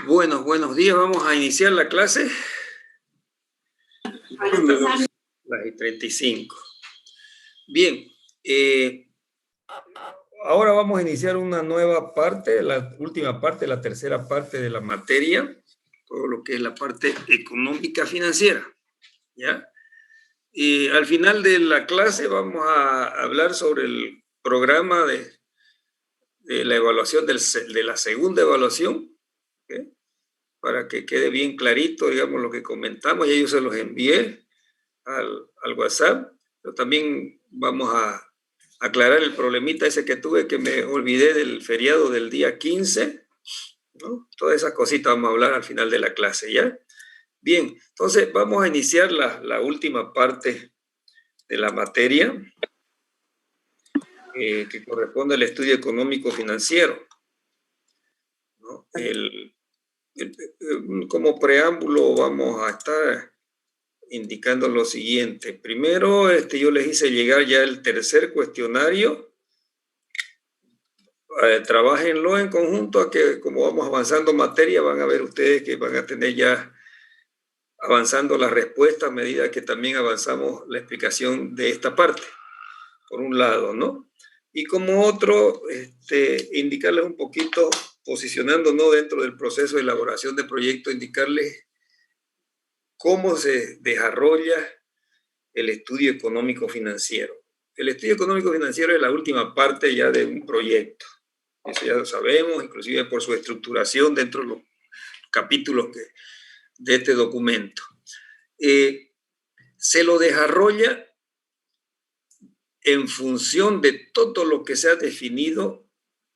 Buenos días. Vamos a iniciar la clase. Las 35. Bien. Ahora vamos a iniciar una nueva parte, la última parte, la tercera parte de la materia, todo lo que es la parte económica financiera. ¿Ya? Y al final de la clase vamos a hablar sobre el programa de la evaluación de la segunda evaluación, ¿okay? Para que quede bien clarito, digamos, lo que comentamos. Ya yo se los envié al WhatsApp, pero también vamos a aclarar el problemita ese que tuve, que me olvidé del feriado del día 15, ¿no? Todas esas cositas vamos a hablar al final de la clase, ¿ya? Bien, entonces vamos a iniciar la última parte de la materia, que corresponde al estudio económico financiero, ¿no? Como preámbulo vamos a estar indicando lo siguiente. Primero, yo les hice llegar ya el tercer cuestionario. Trabájenlo en conjunto, a que como vamos avanzando materia, van a ver ustedes que van a tener ya avanzando las respuestas a medida que también avanzamos la explicación de esta parte, por un lado, ¿no? Y como otro, indicarles un poquito, posicionándonos dentro del proceso de elaboración de proyectos, indicarles cómo se desarrolla el estudio económico financiero. El estudio económico financiero es la última parte ya de un proyecto. Eso ya lo sabemos, inclusive por su estructuración dentro de los capítulos de este documento. Se lo desarrolla en función de todo lo que se ha definido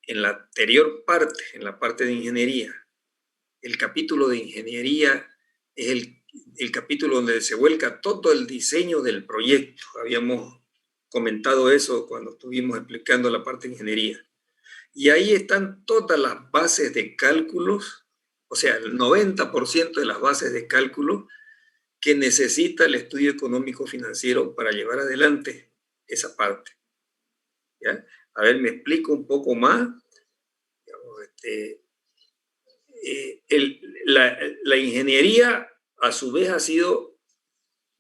en la anterior parte, en la parte de ingeniería. El capítulo de ingeniería es el capítulo donde se vuelca todo el diseño del proyecto. Habíamos comentado eso cuando estuvimos explicando la parte de ingeniería. Y ahí están todas las bases de cálculos, o sea, el 90% de las bases de cálculo que necesita el estudio económico financiero para llevar adelante esa parte. ¿Ya? A ver, me explico un poco más. La ingeniería, a su vez, ha sido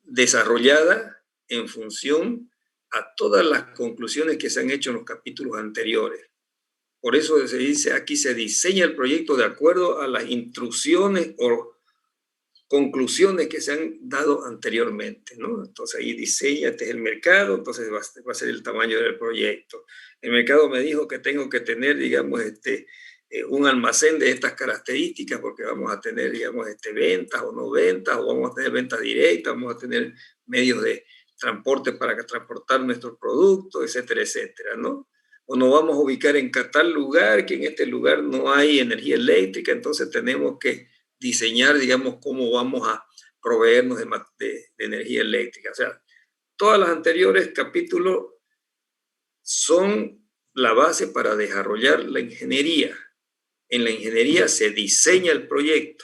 desarrollada en función a todas las conclusiones que se han hecho en los capítulos anteriores. Por eso se dice, aquí se diseña el proyecto de acuerdo a las instrucciones o conclusiones que se han dado anteriormente, ¿no? Entonces ahí diseña, este es el mercado, entonces va a ser el tamaño del proyecto. El mercado me dijo que tengo que tener, digamos, un almacén de estas características, porque vamos a tener, digamos, ventas o no ventas, o vamos a tener ventas directas, vamos a tener medios de transporte para transportar nuestros productos, etcétera, etcétera, ¿no? O nos vamos a ubicar en tal lugar, que en este lugar no hay energía eléctrica, entonces tenemos que diseñar, digamos, cómo vamos a proveernos de energía eléctrica. O sea, todos los anteriores capítulos son la base para desarrollar la ingeniería. En la ingeniería se diseña el proyecto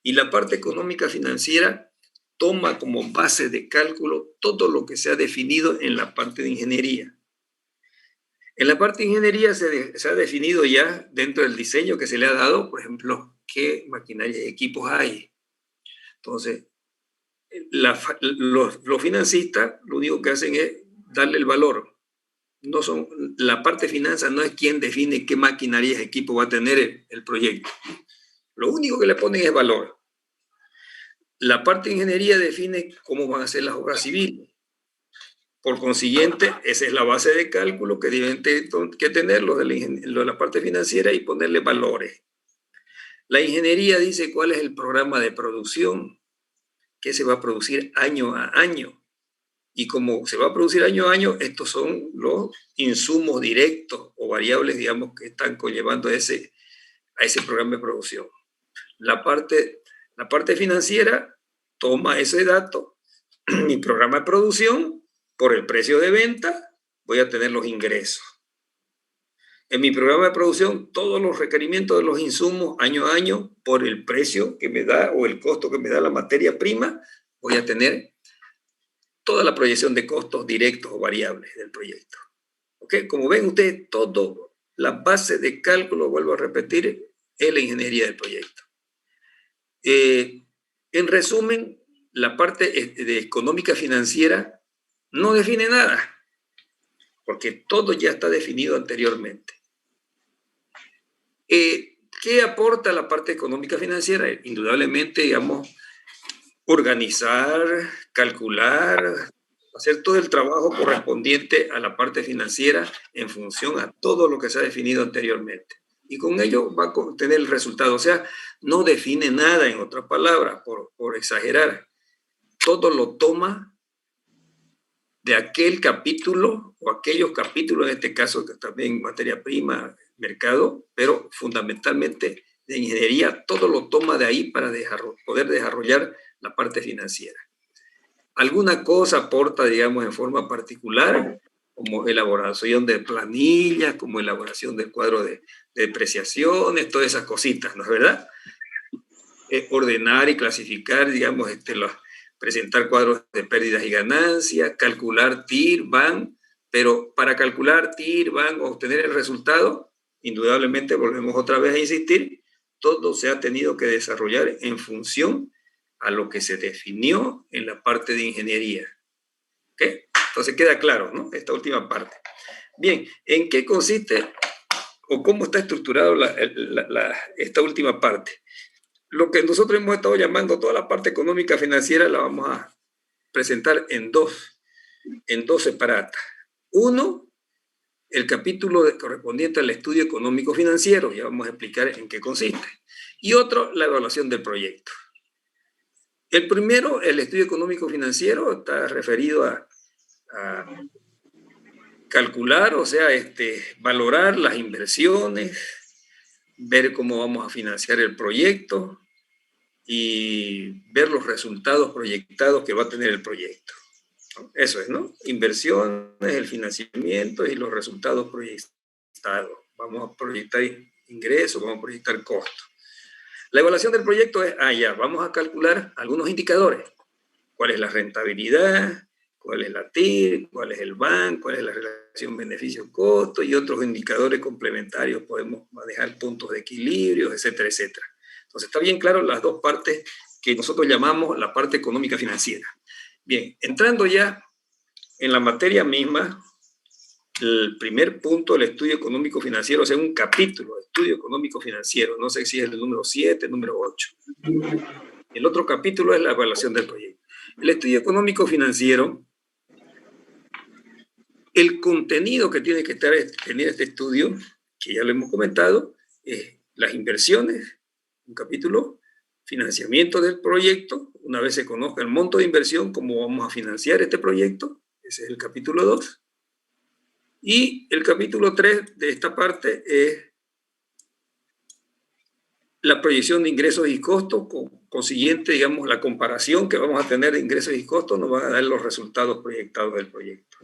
y la parte económica financiera toma como base de cálculo todo lo que se ha definido en la parte de ingeniería. En la parte de ingeniería se ha definido ya dentro del diseño que se le ha dado, por ejemplo, qué maquinaria y equipos hay. Entonces, los financistas lo único que hacen es darle el valor. La parte de finanzas no es quien define qué maquinaria y equipo va a tener el proyecto. Lo único que le ponen es valor. La parte de ingeniería define cómo van a ser las obras civiles. Por consiguiente, esa es la base de cálculo que deben que tener los de la parte financiera y ponerle valores. La ingeniería dice cuál es el programa de producción, que se va a producir año a año. Y como se va a producir año a año, estos son los insumos directos o variables, digamos, que están conllevando a ese programa de producción. La parte financiera toma ese dato, mi programa de producción, por el precio de venta, voy a tener los ingresos. En mi programa de producción, todos los requerimientos de los insumos año a año, por el precio que me da o el costo que me da la materia prima, voy a tener toda la proyección de costos directos o variables del proyecto. ¿Okay? Como ven ustedes, todo la base de cálculo, vuelvo a repetir, es la ingeniería del proyecto. En resumen, la parte de económica financiera no define nada, porque todo ya está definido anteriormente. ¿Qué aporta la parte económica financiera? Indudablemente, digamos, organizar, calcular, hacer todo el trabajo correspondiente a la parte financiera en función a todo lo que se ha definido anteriormente. Y con ello va a tener el resultado. O sea, no define nada, en otras palabras, por exagerar. Todo lo toma de aquel capítulo o aquellos capítulos, en este caso que también materia prima, mercado, pero fundamentalmente de ingeniería, todo lo toma de ahí para poder desarrollar la parte financiera. Alguna cosa aporta, digamos, en forma particular, como elaboración de planillas, como elaboración del cuadro de depreciaciones, todas esas cositas, ¿no es verdad? Ordenar y clasificar, digamos, presentar cuadros de pérdidas y ganancias, calcular TIR, BAN, pero para calcular TIR, BAN, obtener el resultado, indudablemente, volvemos otra vez a insistir, todo se ha tenido que desarrollar en función a lo que se definió en la parte de ingeniería. ¿Ok? Entonces queda claro, ¿no? Esta última parte. Bien, ¿en qué consiste o cómo está estructurado esta última parte? Lo que nosotros hemos estado llamando toda la parte económica financiera la vamos a presentar en dos separatas. Uno, el capítulo correspondiente al estudio económico financiero, ya vamos a explicar en qué consiste. Y otro, la evaluación del proyecto. El primero, el estudio económico financiero, está referido a calcular, o sea, valorar las inversiones, ver cómo vamos a financiar el proyecto y ver los resultados proyectados que va a tener el proyecto. Eso es, ¿no? Inversiones, el financiamiento y los resultados proyectados. Vamos a proyectar ingresos, vamos a proyectar costos. La evaluación del proyecto es, ya, vamos a calcular algunos indicadores. ¿Cuál es la rentabilidad? ¿Cuál es la TIR? ¿Cuál es el BAN? ¿Cuál es la relación beneficio-costo? Y otros indicadores complementarios. Podemos manejar puntos de equilibrio, etcétera, etcétera. Entonces, está bien claro las dos partes que nosotros llamamos la parte económica financiera. Bien, entrando ya en la materia misma, el primer punto, el estudio económico financiero, o sea, un capítulo, estudio económico financiero, no sé si es el número 7, el número 8. El otro capítulo es la evaluación del proyecto. El estudio económico financiero, el contenido que tiene que tener este estudio, que ya lo hemos comentado, es las inversiones, un capítulo, financiamiento del proyecto, una vez se conozca el monto de inversión, cómo vamos a financiar este proyecto, ese es el capítulo 2. Y el capítulo 3 de esta parte es la proyección de ingresos y costos, consiguiente, digamos, la comparación que vamos a tener de ingresos y costos nos van a dar los resultados proyectados del proyecto.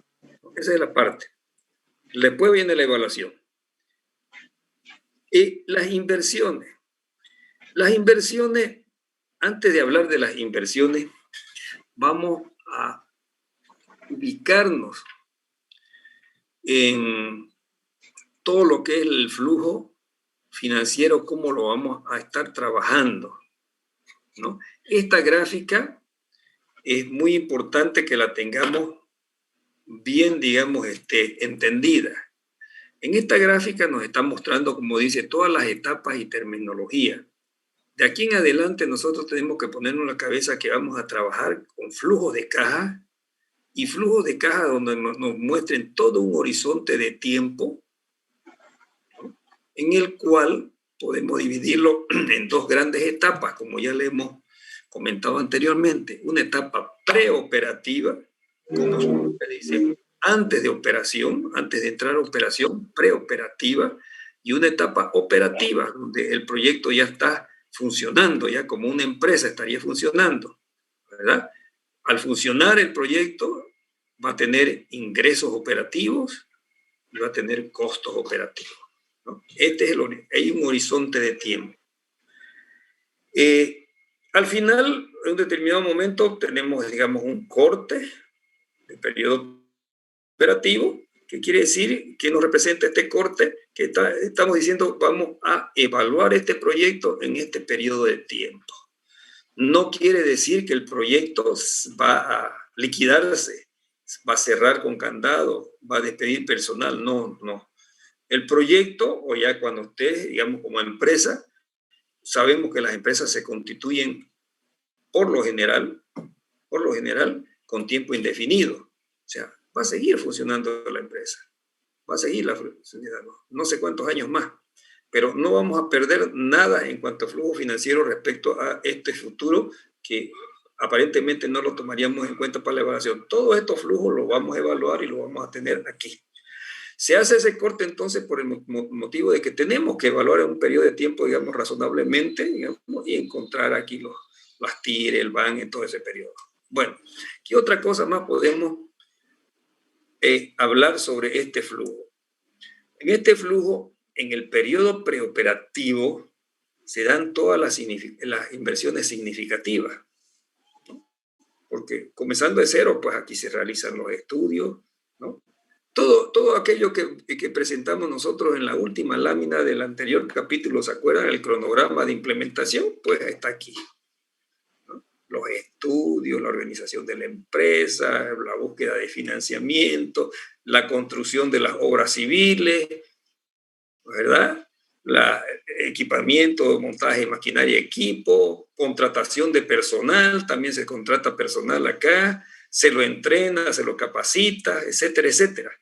Esa es la parte. Después viene la evaluación. Y las inversiones. Las inversiones, antes de hablar de las inversiones, vamos a ubicarnos en todo lo que es el flujo financiero, cómo lo vamos a estar trabajando, ¿no? Esta gráfica es muy importante que la tengamos bien, digamos, entendida. En esta gráfica nos está mostrando, como dice, todas las etapas y terminología. De aquí en adelante nosotros tenemos que ponernos en la cabeza que vamos a trabajar con flujos de caja y flujos de caja donde nos muestren todo un horizonte de tiempo, ¿no? En el cual podemos dividirlo en dos grandes etapas, como ya le hemos comentado anteriormente. Una etapa preoperativa, como se dice, antes de operación, antes de entrar a operación, preoperativa, y una etapa operativa, donde el proyecto ya está funcionando, ya como una empresa estaría funcionando, ¿verdad? Al funcionar el proyecto va a tener ingresos operativos y va a tener costos operativos, ¿no? Hay un horizonte de tiempo. Al final, en un determinado momento, tenemos, digamos, un corte de periodo operativo. ¿Qué quiere decir? ¿Qué nos representa este corte? Que estamos diciendo, vamos a evaluar este proyecto en este periodo de tiempo. No quiere decir que el proyecto va a liquidarse, va a cerrar con candado, va a despedir personal. No, no. El proyecto, o ya cuando usted, digamos, como empresa, sabemos que las empresas se constituyen por lo general, con tiempo indefinido. O sea, va a seguir funcionando la empresa, va a seguir funcionando, no sé cuántos años más, pero no vamos a perder nada en cuanto a flujo financiero respecto a este futuro que aparentemente no lo tomaríamos en cuenta para la evaluación. Todos estos flujos los vamos a evaluar y los vamos a tener aquí. Se hace ese corte entonces por el motivo de que tenemos que evaluar en un periodo de tiempo, digamos, razonablemente, digamos, y encontrar aquí las TIR, el BAN en todo ese periodo. Bueno, ¿qué otra cosa más podemos hablar sobre este flujo? En este flujo, en el periodo preoperativo, se dan todas las inversiones significativas, ¿no? Porque comenzando de cero, pues aquí se realizan los estudios, ¿no? Todo aquello que presentamos nosotros en la última lámina del anterior capítulo, ¿se acuerdan? El cronograma de implementación, pues está aquí, ¿no? Los estudios, la organización de la empresa, la búsqueda de financiamiento, la construcción de las obras civiles, ¿verdad? Equipamiento, montaje de maquinaria y equipo, contratación de personal, también se contrata personal acá, se lo entrena, se lo capacita, etcétera, etcétera.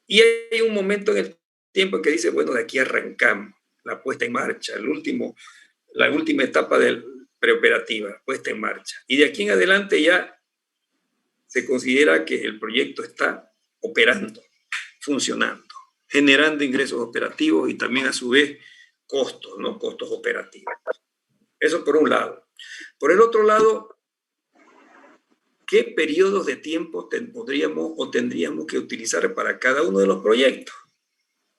Y hay un momento en el tiempo en que dice, bueno, de aquí arrancamos la puesta en marcha, la última etapa del preoperativa, puesta en marcha. Y de aquí en adelante ya se considera que el proyecto está operando, funcionando, generando ingresos operativos y también a su vez costos, ¿no? Costos operativos. Eso por un lado. Por el otro lado, ¿qué periodos de tiempo podríamos o tendríamos que utilizar para cada uno de los proyectos?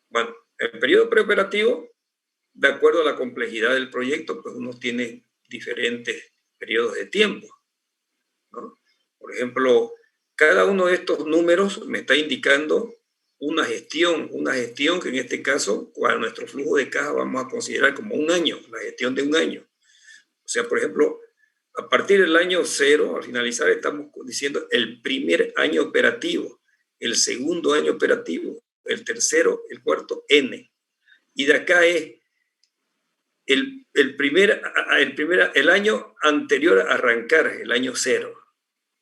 Bueno, el periodo preoperativo, de acuerdo a la complejidad del proyecto, pues uno tiene diferentes periodos de tiempo, ¿no? Por ejemplo, cada uno de estos números me está indicando una gestión que en este caso, con nuestro flujo de caja vamos a considerar como un año, la gestión de un año. O sea, por ejemplo, a partir del año 0, al finalizar, estamos diciendo el primer año operativo, el segundo año operativo, el tercero, el cuarto, N. Y de acá es el año anterior a arrancar, el año 0.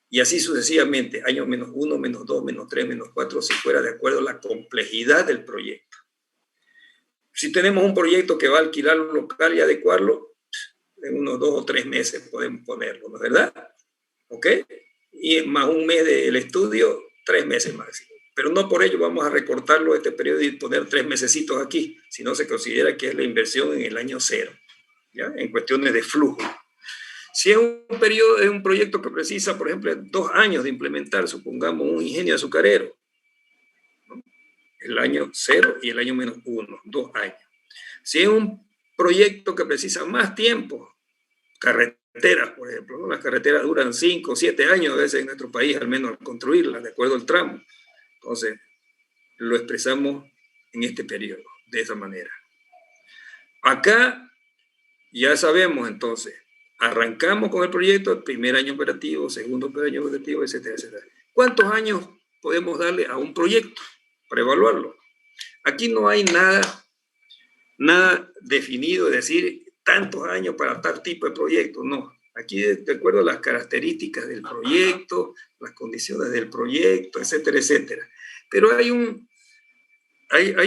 Y así sucesivamente, año -1, -2, -3, -4, si fuera de acuerdo a la complejidad del proyecto. Si tenemos un proyecto que va a alquilar un local y adecuarlo, en unos 2 o 3 meses podemos ponerlo, ¿no es verdad? ¿Ok? Y más un mes del estudio, 3 meses máximo. Pero no por ello vamos a recortarlo este periodo y poner 3 mesecitos aquí, sino se considera que es la inversión en el año 0, ¿ya? En cuestiones de flujo. Si es un proyecto que precisa, por ejemplo, 2 años de implementar, supongamos un ingenio azucarero, ¿no? El año 0 y el año -1, 2 años. Si es un proyecto que precisa más tiempo, carreteras, por ejemplo, ¿no? Las carreteras duran 5 o 7 años a veces en nuestro país, al menos construirlas, de acuerdo al tramo. Entonces, lo expresamos en este periodo, de esa manera. Acá ya sabemos entonces, arrancamos con el proyecto, el primer año operativo, segundo año operativo, etcétera, etcétera. ¿Cuántos años podemos darle a un proyecto para evaluarlo? Aquí no hay nada definido, es decir, tantos años para tal tipo de proyecto, no. Aquí, de acuerdo a las características del proyecto, las condiciones del proyecto, etcétera, etcétera. Pero hay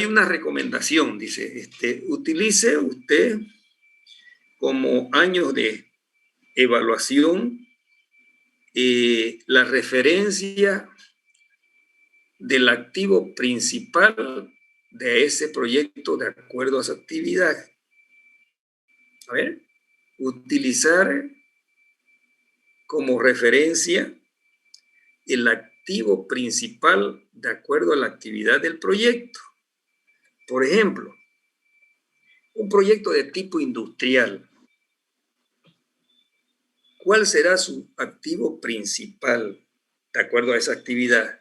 una recomendación, dice, utilice usted como años de evaluación la referencia del activo principal de ese proyecto de acuerdo a su actividad. A ver, utilizar como referencia el activo principal de acuerdo a la actividad del proyecto. Por ejemplo, un proyecto de tipo industrial. ¿Cuál será su activo principal de acuerdo a esa actividad?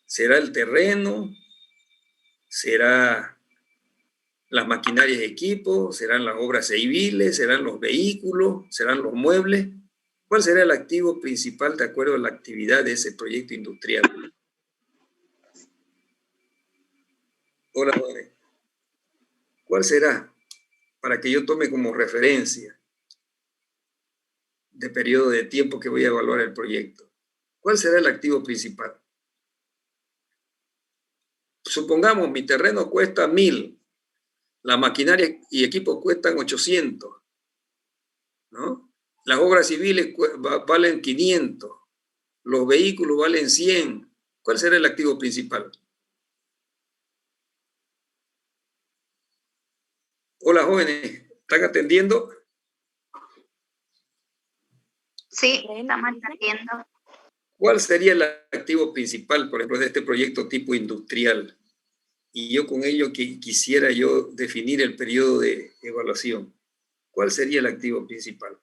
¿Será el terreno? ¿Será las maquinarias y equipos, serán las obras civiles, serán los vehículos, serán los muebles. ¿Cuál será el activo principal de acuerdo a la actividad de ese proyecto industrial? Hola, Jorge. ¿Cuál será? Para que yo tome como referencia de periodo de tiempo que voy a evaluar el proyecto. ¿Cuál será el activo principal? Supongamos, mi terreno cuesta 1.000, la maquinaria y equipos cuestan 800, ¿no? Las obras civiles valen 500, los vehículos valen 100. ¿Cuál será el activo principal? Hola, jóvenes, ¿están atendiendo? Sí, estamos atendiendo. ¿Cuál sería el activo principal, por ejemplo, de este proyecto tipo industrial? Y yo con ello quisiera yo definir el periodo de evaluación. ¿Cuál sería el activo principal?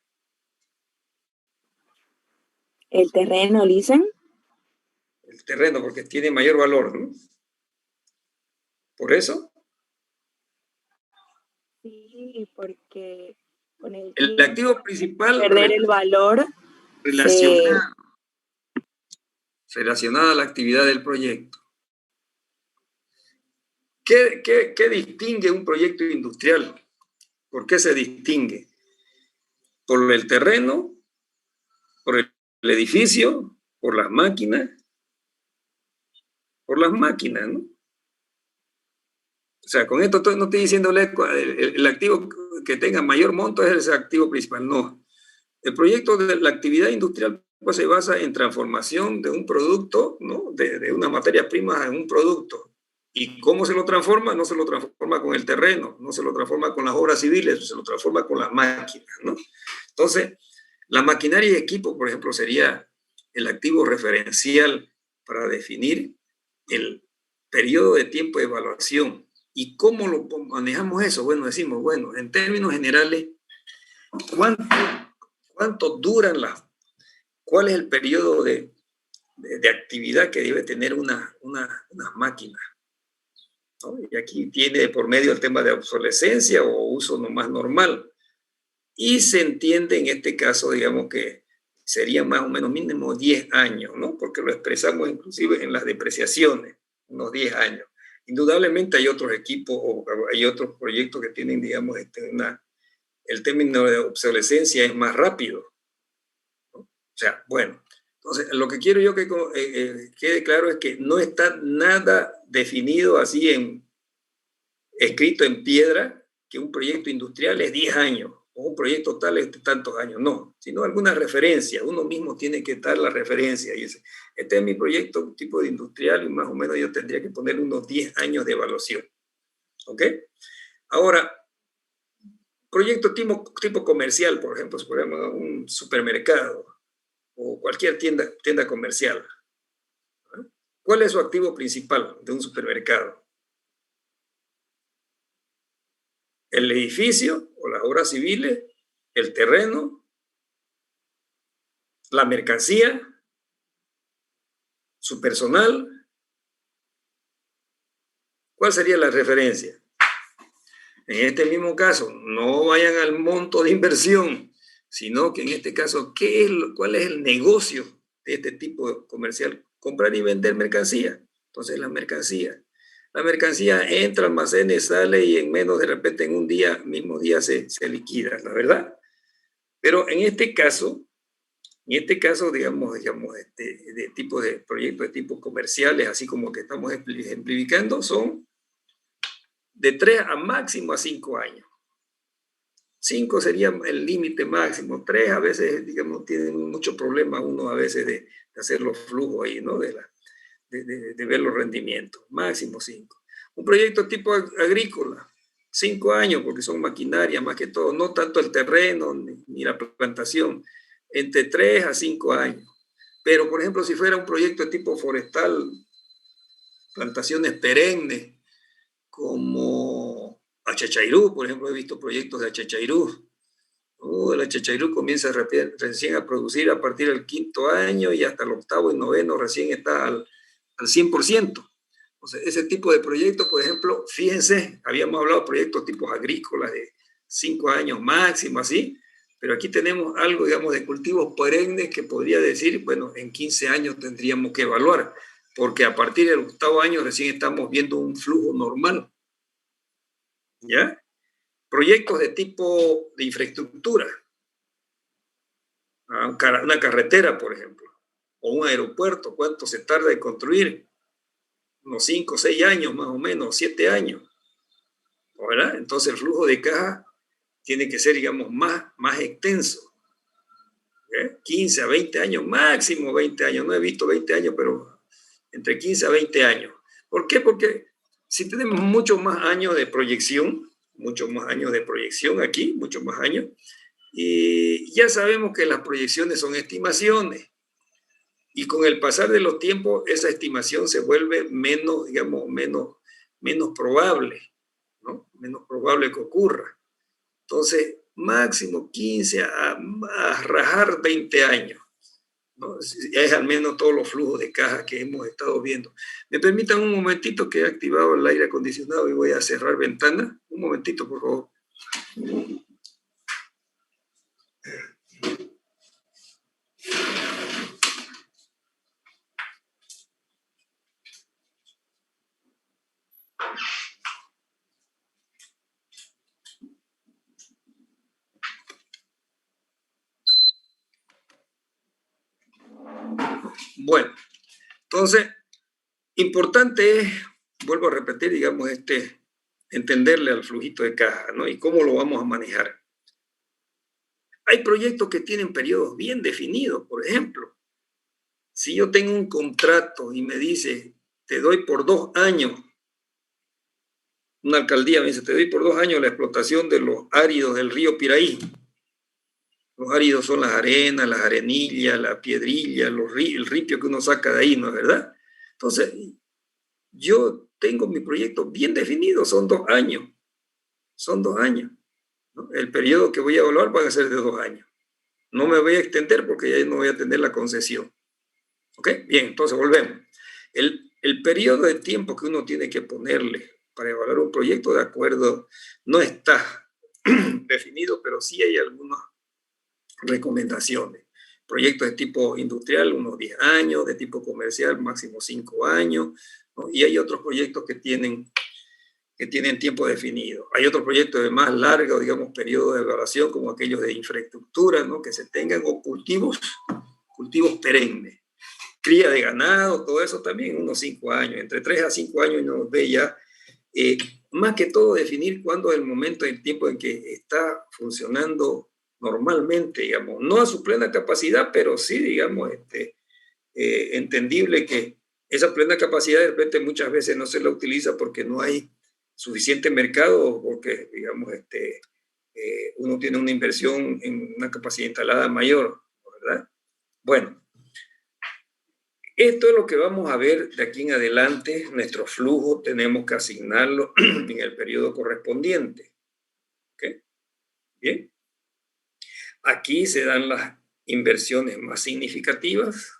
El terreno, Lisen. El terreno, porque tiene mayor valor, ¿no? ¿Por eso? Sí, porque con el activo principal perder el valor relacionado a la actividad del proyecto. ¿Qué distingue un proyecto industrial? ¿Por qué se distingue? ¿Por el terreno? ¿Por el edificio? ¿Por las máquinas? Por las máquinas, ¿no? O sea, con esto no estoy diciéndole el activo que tenga mayor monto es el activo principal, no. El proyecto de la actividad industrial pues, se basa en transformación de un producto, ¿no? de una materia prima en un producto. ¿Y cómo se lo transforma? No se lo transforma con el terreno, no se lo transforma con las obras civiles, se lo transforma con las máquinas, ¿no? Entonces, la maquinaria y equipo, por ejemplo, sería el activo referencial para definir el periodo de tiempo de evaluación. ¿Y cómo lo manejamos eso? Bueno, decimos, bueno, en términos generales, ¿cuánto duran cuál es el periodo de actividad que debe tener unas máquinas? ¿No? Y aquí tiene por medio el tema de obsolescencia o uso nomás normal. Y se entiende en este caso, digamos que sería más o menos mínimo 10 años, ¿no? Porque lo expresamos inclusive en las depreciaciones, unos 10 años. Indudablemente hay otros equipos o hay otros proyectos que tienen, digamos, el término de obsolescencia es más rápido, ¿no? O sea, bueno, entonces lo que quiero yo que quede claro es que no está nada definido así escrito en piedra que un proyecto industrial es 10 años o un proyecto tal es tantos años, no, sino alguna referencia. Uno mismo tiene que dar la referencia y dice, este es mi proyecto tipo de industrial y más o menos yo tendría que poner unos 10 años de evaluación. ¿Ok? Ahora, proyecto tipo comercial, por ejemplo, si ponemos un supermercado o cualquier tienda comercial. ¿Cuál es su activo principal de un supermercado? El edificio o las obras civiles, el terreno, la mercancía, su personal. ¿Cuál sería la referencia? En este mismo caso, no vayan al monto de inversión, sino que en este caso, ¿cuál es el negocio de este tipo comercial? Comprar y vender mercancía. Entonces, la mercancía entra, almacena, sale y en menos de repente en un día, mismo día se liquida, la verdad. Pero en este caso, digamos de tipo de proyectos de tipo comerciales, así como que estamos ejemplificando, son de 3 a máximo a 5 años. 5 sería el límite máximo. 3 a veces, digamos, tienen mucho problema uno a veces de hacer los flujos ahí, ¿no? De ver los rendimientos. Máximo 5. Un proyecto tipo agrícola, 5 años, porque son maquinaria más que todo, no tanto el terreno ni la plantación, entre 3 a 5 años. Pero, por ejemplo, si fuera un proyecto de tipo forestal, plantaciones perennes, como Achachairú, por ejemplo, he visto proyectos de Achachairú. El Achachairú comienza recién a producir a partir del 5.º año y hasta el 8.º y 9.º recién está al 100%. Entonces, ese tipo de proyectos, por ejemplo, fíjense, habíamos hablado de proyectos tipos agrícolas de 5 años máximo, así, pero aquí tenemos algo, digamos, de cultivos perennes que podría decir, bueno, en 15 años tendríamos que evaluar, porque a partir del 8º año recién estamos viendo un flujo normal. ¿Ya? Proyectos de tipo de infraestructura, una carretera, por ejemplo, o un aeropuerto, ¿cuánto se tarda en construir? Unos 5 o 6 años más o menos, 7 años, ¿verdad? Entonces el flujo de caja tiene que ser, digamos, más extenso. 15 a 20 años, máximo 20 años, no he visto 20 años, pero entre 15 a 20 años. ¿Por qué? Porque si tenemos muchos más años de proyección, aquí, muchos más años, y ya sabemos que las proyecciones son estimaciones, y con el pasar de los tiempos esa estimación se vuelve menos, digamos, menos probable, ¿no? Menos probable que ocurra. Entonces, máximo 15 a rajar 20 años, ¿no? Es al menos todos los flujos de caja que hemos estado viendo. Me permitan un momentito que he activado el aire acondicionado y voy a cerrar ventana. Un momentito, por favor. Bueno, entonces, importante es, vuelvo a repetir, digamos, entenderle al flujito de caja, ¿no? Y cómo lo vamos a manejar. Hay proyectos que tienen periodos bien definidos, por ejemplo. Si yo tengo un contrato y me dice, te doy por 2 años, una alcaldía me dice, te doy por 2 años la explotación de los áridos del río Piraí. Los áridos son las arenas, las arenillas, la piedrilla, el ripio que uno saca de ahí, ¿no es verdad? Entonces, yo tengo mi proyecto bien definido, son 2 años. Son 2 años, ¿no? El periodo que voy a evaluar va a ser de 2 años. No me voy a extender porque ya no voy a tener la concesión. ¿Ok? Bien, entonces volvemos. El periodo de tiempo que uno tiene que ponerle para evaluar un proyecto, de acuerdo, no está definido, pero sí hay algunas recomendaciones. Proyectos de tipo industrial, unos 10 años, de tipo comercial, máximo 5 años, ¿no? Y hay otros proyectos que tienen tiempo definido. Hay otros proyectos de más largo, digamos, periodo de evaluación, como aquellos de infraestructura, ¿no? Que se tengan, o cultivos perennes. Cría de ganado, todo eso también, unos 5 años, entre 3 a 5 años uno ve ya, más que todo definir cuándo es el momento, el tiempo en que está funcionando normalmente, digamos, no a su plena capacidad, pero sí, digamos, entendible que esa plena capacidad de repente muchas veces no se la utiliza porque no hay suficiente mercado, porque, digamos, uno tiene una inversión en una capacidad instalada mayor, ¿verdad? Bueno, esto es lo que vamos a ver de aquí en adelante. Nuestro flujo tenemos que asignarlo en el periodo correspondiente. ¿Ok? Bien. Aquí se dan las inversiones más significativas,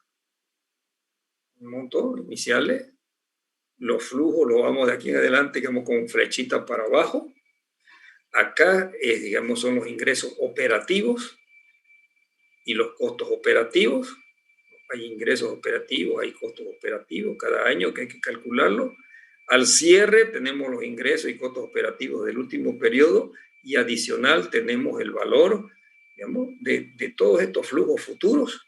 montos iniciales. Los flujos los vamos de aquí en adelante, digamos, con flechita para abajo. Acá, digamos, son los ingresos operativos y los costos operativos. Hay ingresos operativos, hay costos operativos cada año que hay que calcularlo. Al cierre tenemos los ingresos y costos operativos del último periodo y adicional tenemos el valor, digamos, de todos estos flujos futuros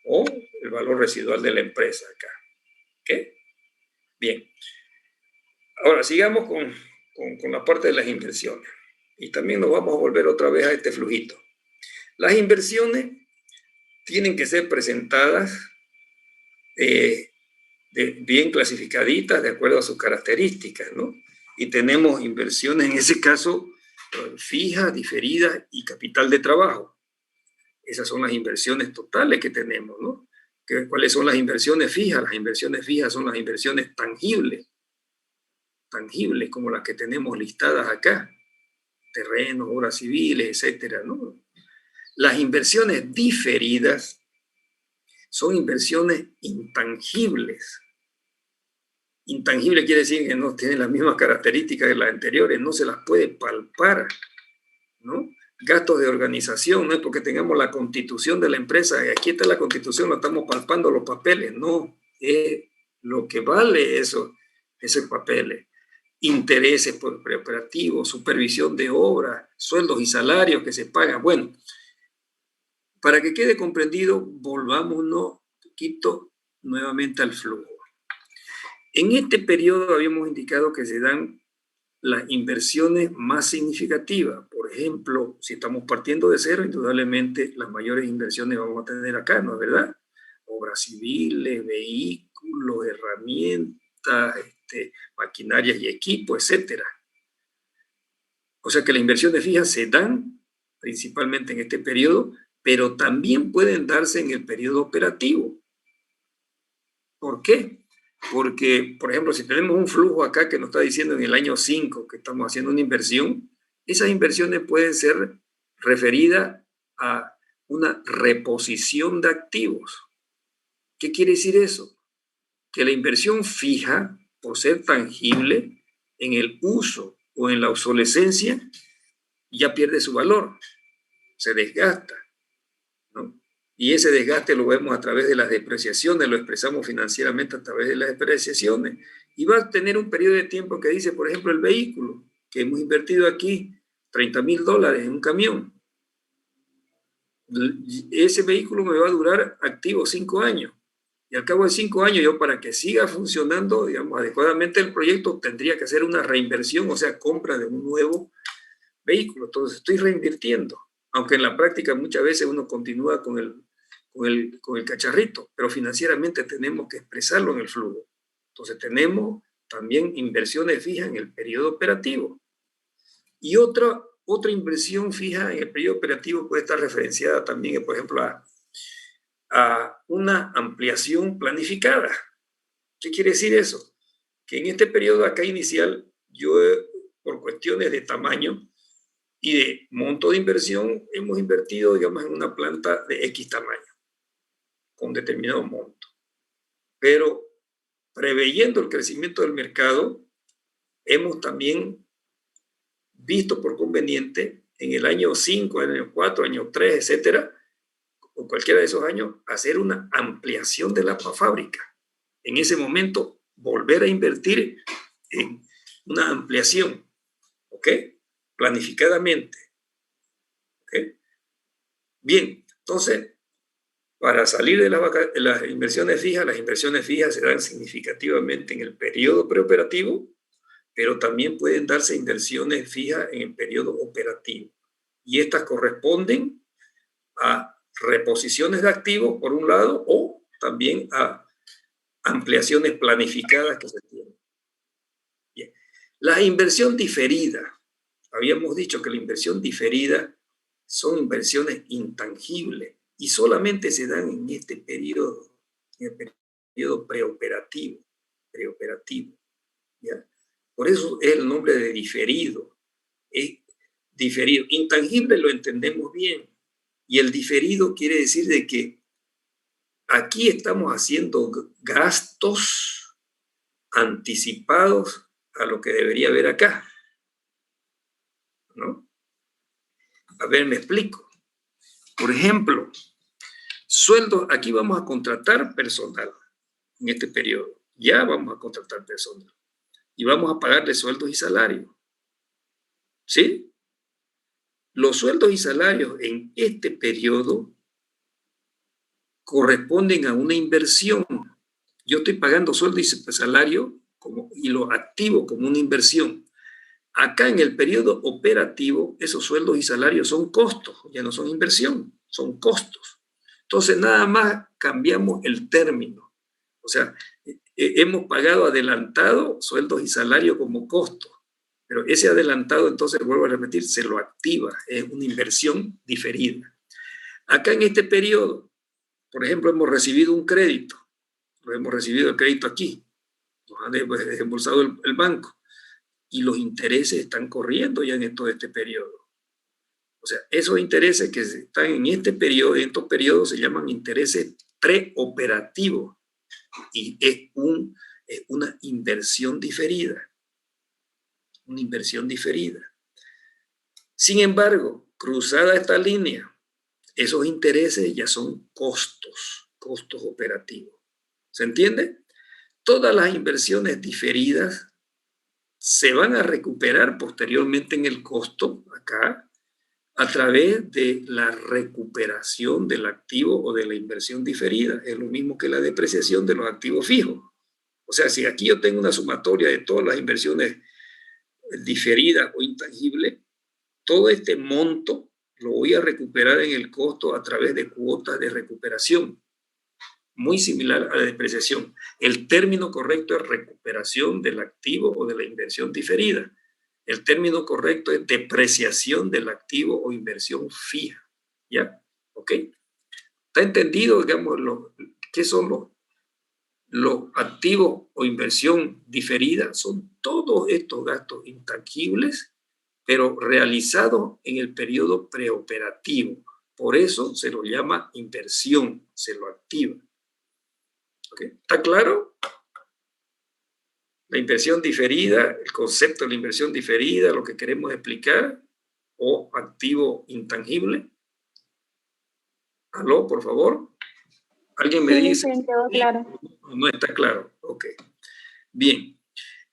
o el valor residual de la empresa acá. ¿Ok? Bien. Ahora sigamos con la parte de las inversiones. Y también nos vamos a volver otra vez a este flujito. Las inversiones tienen que ser presentadas bien clasificaditas de acuerdo a sus características, ¿no? Y tenemos inversiones, en ese caso, fijas, diferidas y capital de trabajo. Esas son las inversiones totales que tenemos, ¿no? ¿Cuáles son las inversiones fijas? Las inversiones fijas son las inversiones tangibles, como las que tenemos listadas acá, terrenos, obras civiles, etcétera, ¿no? Las inversiones diferidas son inversiones intangibles. Intangible quiere decir que no tiene las mismas características que las anteriores, no se las puede palpar, ¿no? Gastos de organización, no es porque tengamos la constitución de la empresa, y aquí está la constitución, lo estamos palpando los papeles, no, es lo que vale esos papeles. Intereses por preoperativos, supervisión de obras, sueldos y salarios que se pagan. Bueno, para que quede comprendido, volvámonos un poquito nuevamente al flujo. En este periodo habíamos indicado que se dan las inversiones más significativas. Por ejemplo, si estamos partiendo de cero, indudablemente las mayores inversiones vamos a tener acá, ¿no es verdad? Obras civiles, vehículos, herramientas, maquinarias y equipos, etc. O sea que las inversiones fijas se dan principalmente en este periodo, pero también pueden darse en el periodo operativo. ¿Por qué? Porque, por ejemplo, si tenemos un flujo acá que nos está diciendo en el año 5 que estamos haciendo una inversión, esas inversiones pueden ser referidas a una reposición de activos. ¿Qué quiere decir eso? Que la inversión fija, por ser tangible, en el uso o en la obsolescencia, ya pierde su valor, se desgasta, ¿no? Y ese desgaste lo vemos a través de las depreciaciones, lo expresamos financieramente a través de las depreciaciones. Y va a tener un periodo de tiempo que dice, por ejemplo, el vehículo, que hemos invertido aquí $30,000 en un camión. Ese vehículo me va a durar activo 5 años. Y al cabo de 5 años, yo para que siga funcionando, digamos, adecuadamente el proyecto, tendría que hacer una reinversión, o sea, compra de un nuevo vehículo. Entonces estoy reinvirtiendo, aunque en la práctica muchas veces uno continúa con el cacharrito, pero financieramente tenemos que expresarlo en el flujo. Entonces tenemos también inversiones fijas en el periodo operativo. Y otra inversión fija en el periodo operativo puede estar referenciada también, por ejemplo, a una ampliación planificada. ¿Qué quiere decir eso? Que en este periodo acá inicial, yo por cuestiones de tamaño y de monto de inversión, hemos invertido, digamos, en una planta de X tamaño, con determinado monto. Pero preveyendo el crecimiento del mercado, hemos también visto por conveniente en el año 5, en el año 4, año 3, etcétera, o cualquiera de esos años, hacer una ampliación de la fábrica. En ese momento, volver a invertir en una ampliación, ¿ok? Planificadamente, ¿ok? Bien, entonces, para salir de las inversiones fijas se dan significativamente en el periodo preoperativo, pero también pueden darse inversiones fijas en el periodo operativo. Y estas corresponden a reposiciones de activos, por un lado, o también a ampliaciones planificadas que se tienen. Bien. La inversión diferida. Habíamos dicho que la inversión diferida son inversiones intangibles y solamente se dan en este periodo, en el periodo preoperativo. ¿Ya? Por eso es el nombre de diferido. Es diferido. Intangible lo entendemos bien. Y el diferido quiere decir de que aquí estamos haciendo gastos anticipados a lo que debería haber acá, ¿no? A ver, me explico. Por ejemplo, sueldos, aquí vamos a contratar personal en este periodo. Ya vamos a contratar personal. Y vamos a pagarle sueldos y salarios. ¿Sí? Los sueldos y salarios en este periodo corresponden a una inversión. Yo estoy pagando sueldo y salario y lo activo como una inversión. Acá en el periodo operativo, esos sueldos y salarios son costos, ya no son inversión, son costos. Entonces, nada más cambiamos el término. O sea, hemos pagado adelantado sueldos y salarios como costos, pero ese adelantado, entonces, vuelvo a repetir, se lo activa, es una inversión diferida. Acá en este periodo, por ejemplo, hemos recibido un crédito, hemos recibido el crédito aquí, nos han desembolsado el banco, y los intereses están corriendo ya en todo este periodo. O sea, esos intereses que están en este periodo, en estos periodos se llaman intereses preoperativos, y es es una inversión diferida. Una inversión diferida. Sin embargo, cruzada esta línea, esos intereses ya son costos operativos. ¿Se entiende? Todas las inversiones diferidas se van a recuperar posteriormente en el costo, acá, a través de la recuperación del activo o de la inversión diferida. Es lo mismo que la depreciación de los activos fijos. O sea, si aquí yo tengo una sumatoria de todas las inversiones diferidas o intangibles, todo este monto lo voy a recuperar en el costo a través de cuotas de recuperación, muy similar a la depreciación. El término correcto es recuperación del activo o de la inversión diferida. El término correcto es depreciación del activo o inversión fija. ¿Ya? ¿Ok? ¿Está entendido, digamos, qué son los activos o inversión diferida? Son todos estos gastos intangibles, pero realizados en el periodo preoperativo. Por eso se lo llama inversión, se lo activa. ¿Okay? ¿Está claro? La inversión diferida, el concepto de la inversión diferida, lo que queremos explicar, o activo intangible. ¿Aló, por favor? ¿Alguien me dice? Sí, quedó claro. No está claro. Ok. Bien.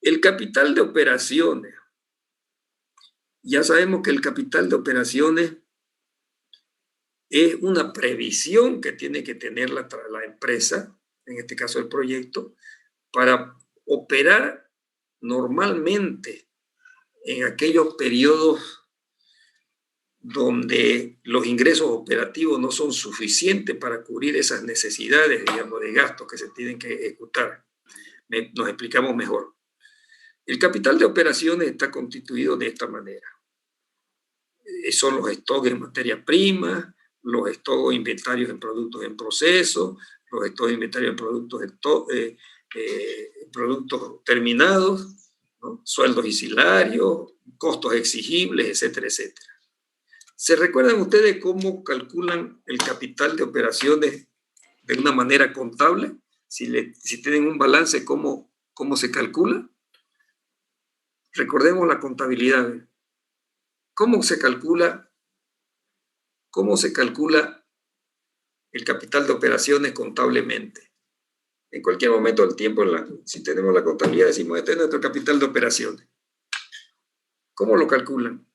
El capital de operaciones. Ya sabemos que el capital de operaciones es una previsión que tiene que tener la empresa, en este caso el proyecto, para operar normalmente en aquellos periodos donde los ingresos operativos no son suficientes para cubrir esas necesidades, digamos, de gastos que se tienen que ejecutar. Nos explicamos mejor. El capital de operaciones está constituido de esta manera. Son los stocks en materia prima, los stocks o inventarios en productos en proceso, los stocks de inventarios en productos terminados, ¿no? Sueldos y salarios, costos exigibles, etcétera, etcétera. ¿Se recuerdan ustedes cómo calculan el capital de operaciones de una manera contable? Si tienen un balance, ¿cómo se calcula? Recordemos la contabilidad. ¿Cómo se calcula el capital de operaciones contablemente? En cualquier momento del tiempo, si tenemos la contabilidad, decimos, este es nuestro capital de operaciones. ¿Cómo lo calculan?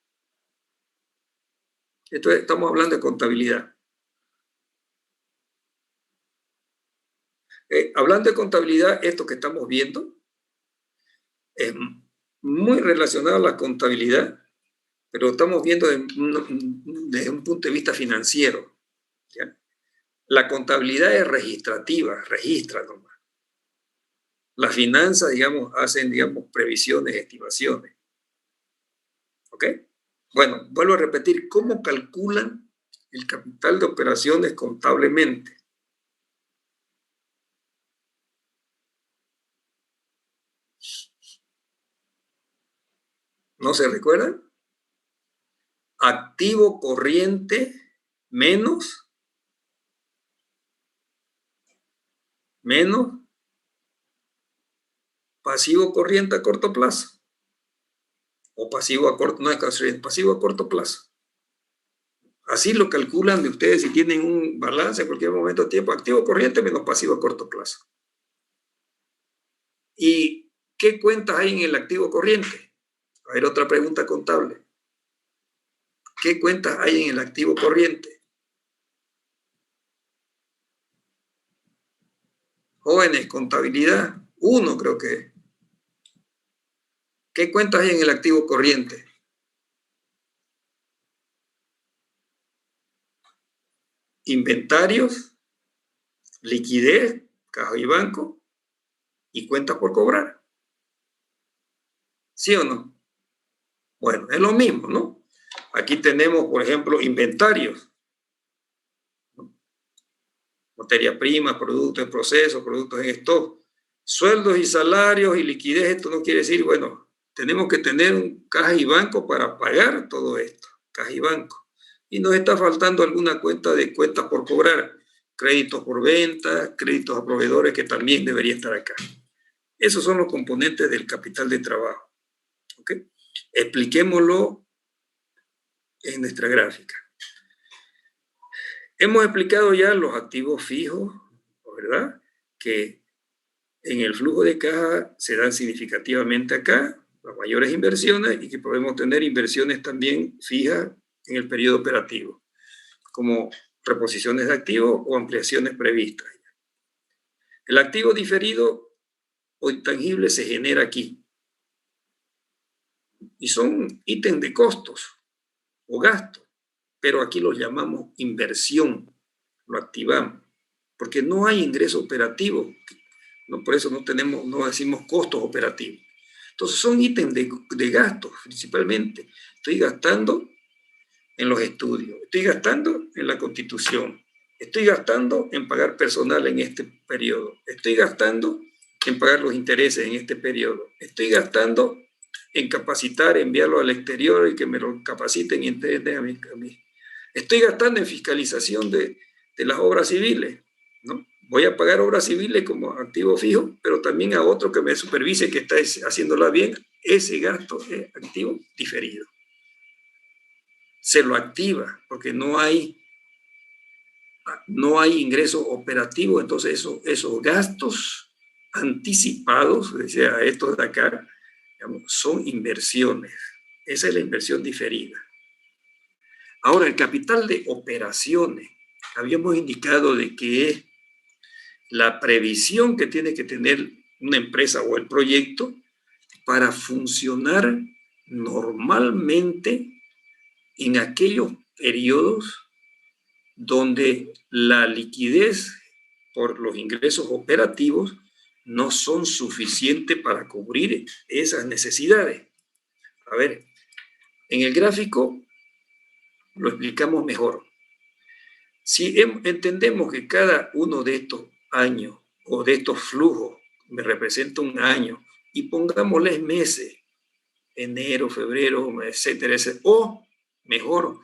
Estamos hablando de contabilidad. Hablando de contabilidad, esto que estamos viendo es muy relacionado a la contabilidad, pero estamos viendo desde un punto de vista financiero. ¿Ya? La contabilidad es registrativa, registra nomás. Las finanzas, digamos, hacen, digamos, previsiones, estimaciones. ¿Ok? Bueno, vuelvo a repetir, ¿cómo calculan el capital de operaciones contablemente? ¿No se recuerdan? Activo corriente menos pasivo corriente a corto plazo. O pasivo a corto, no es pasivo a corto plazo. Así lo calculan de ustedes si tienen un balance en cualquier momento de tiempo, activo corriente menos pasivo a corto plazo. ¿Y qué cuentas hay en el activo corriente? A ver, otra pregunta contable. ¿Qué cuentas hay en el activo corriente? Jóvenes, contabilidad, 1 creo que. ¿Qué cuentas hay en el activo corriente? Inventarios, liquidez, caja y banco, y cuentas por cobrar. ¿Sí o no? Bueno, es lo mismo, ¿no? Aquí tenemos, por ejemplo, inventarios. Materia prima, productos en proceso, productos en stock. Sueldos y salarios y liquidez, esto no quiere decir, bueno, tenemos que tener un caja y banco para pagar todo esto. Caja y banco. Y nos está faltando alguna cuenta de cuentas por cobrar. Créditos por venta, créditos a proveedores que también debería estar acá. Esos son los componentes del capital de trabajo. ¿Ok? Expliquémoslo en nuestra gráfica. Hemos explicado ya los activos fijos, ¿verdad? Que en el flujo de caja se dan significativamente acá, las mayores inversiones, y que podemos tener inversiones también fijas en el periodo operativo, como reposiciones de activos o ampliaciones previstas. El activo diferido o intangible se genera aquí. Y son ítems de costos o gastos, pero aquí los llamamos inversión, lo activamos, porque no hay ingreso operativo, no, por eso no decimos costos operativos. Entonces son ítems de gastos principalmente. Estoy gastando en los estudios, estoy gastando en la constitución, estoy gastando en pagar personal en este periodo, estoy gastando en pagar los intereses en este periodo, estoy gastando en capacitar, enviarlo al exterior y que me lo capaciten y entreguen a mí. Estoy gastando en fiscalización de las obras civiles, ¿no? Voy a pagar obras civiles como activo fijo, pero también a otro que me supervise que está haciéndola bien. Ese gasto es activo diferido. Se lo activa porque no hay ingreso operativo, entonces esos gastos anticipados, decía estos de acá, digamos, son inversiones. Esa es la inversión diferida. Ahora, el capital de operaciones, habíamos indicado de que es la previsión que tiene que tener una empresa o el proyecto para funcionar normalmente en aquellos periodos donde la liquidez por los ingresos operativos no son suficientes para cubrir esas necesidades. A ver, en el gráfico lo explicamos mejor. Si entendemos que cada uno de estos años o de estos flujos me representa un año y pongámosles meses, enero, febrero, etcétera, etcétera, o mejor,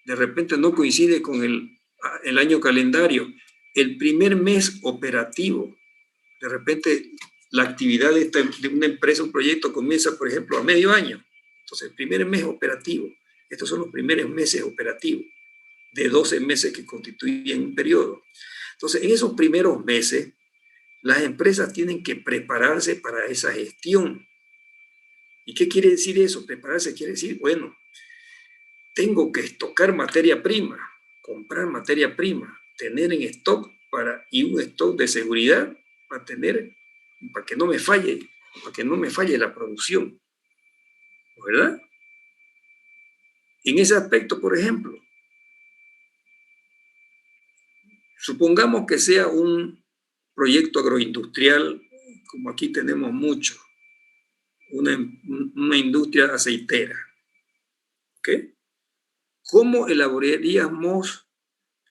de repente no coincide con el año calendario, el primer mes operativo, de repente la actividad de una empresa, un proyecto comienza, por ejemplo, a medio año. Entonces, el primer mes operativo, estos son los primeros meses operativos de 12 meses que constituyen un periodo. Entonces, en esos primeros meses, las empresas tienen que prepararse para esa gestión. ¿Y qué quiere decir eso? Prepararse quiere decir, bueno, tengo que estocar materia prima, comprar materia prima, tener en stock y un stock de seguridad para que no me falle la producción, ¿verdad? En ese aspecto, por ejemplo, supongamos que sea un proyecto agroindustrial, como aquí tenemos mucho, una industria aceitera, ¿ok? ¿Cómo elaboraríamos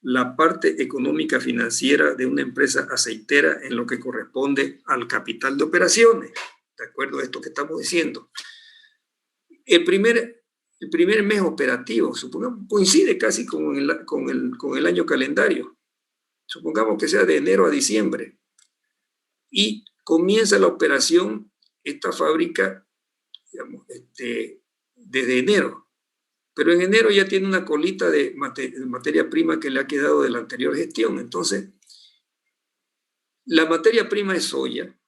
la parte económica financiera de una empresa aceitera en lo que corresponde al capital de operaciones? De acuerdo a esto que estamos diciendo. El primer mes operativo, supongamos, coincide casi con el año calendario. Supongamos que sea de enero a diciembre. Y comienza la operación, esta fábrica, digamos, desde enero. Pero en enero ya tiene una colita de materia prima que le ha quedado de la anterior gestión. Entonces, la materia prima es soya.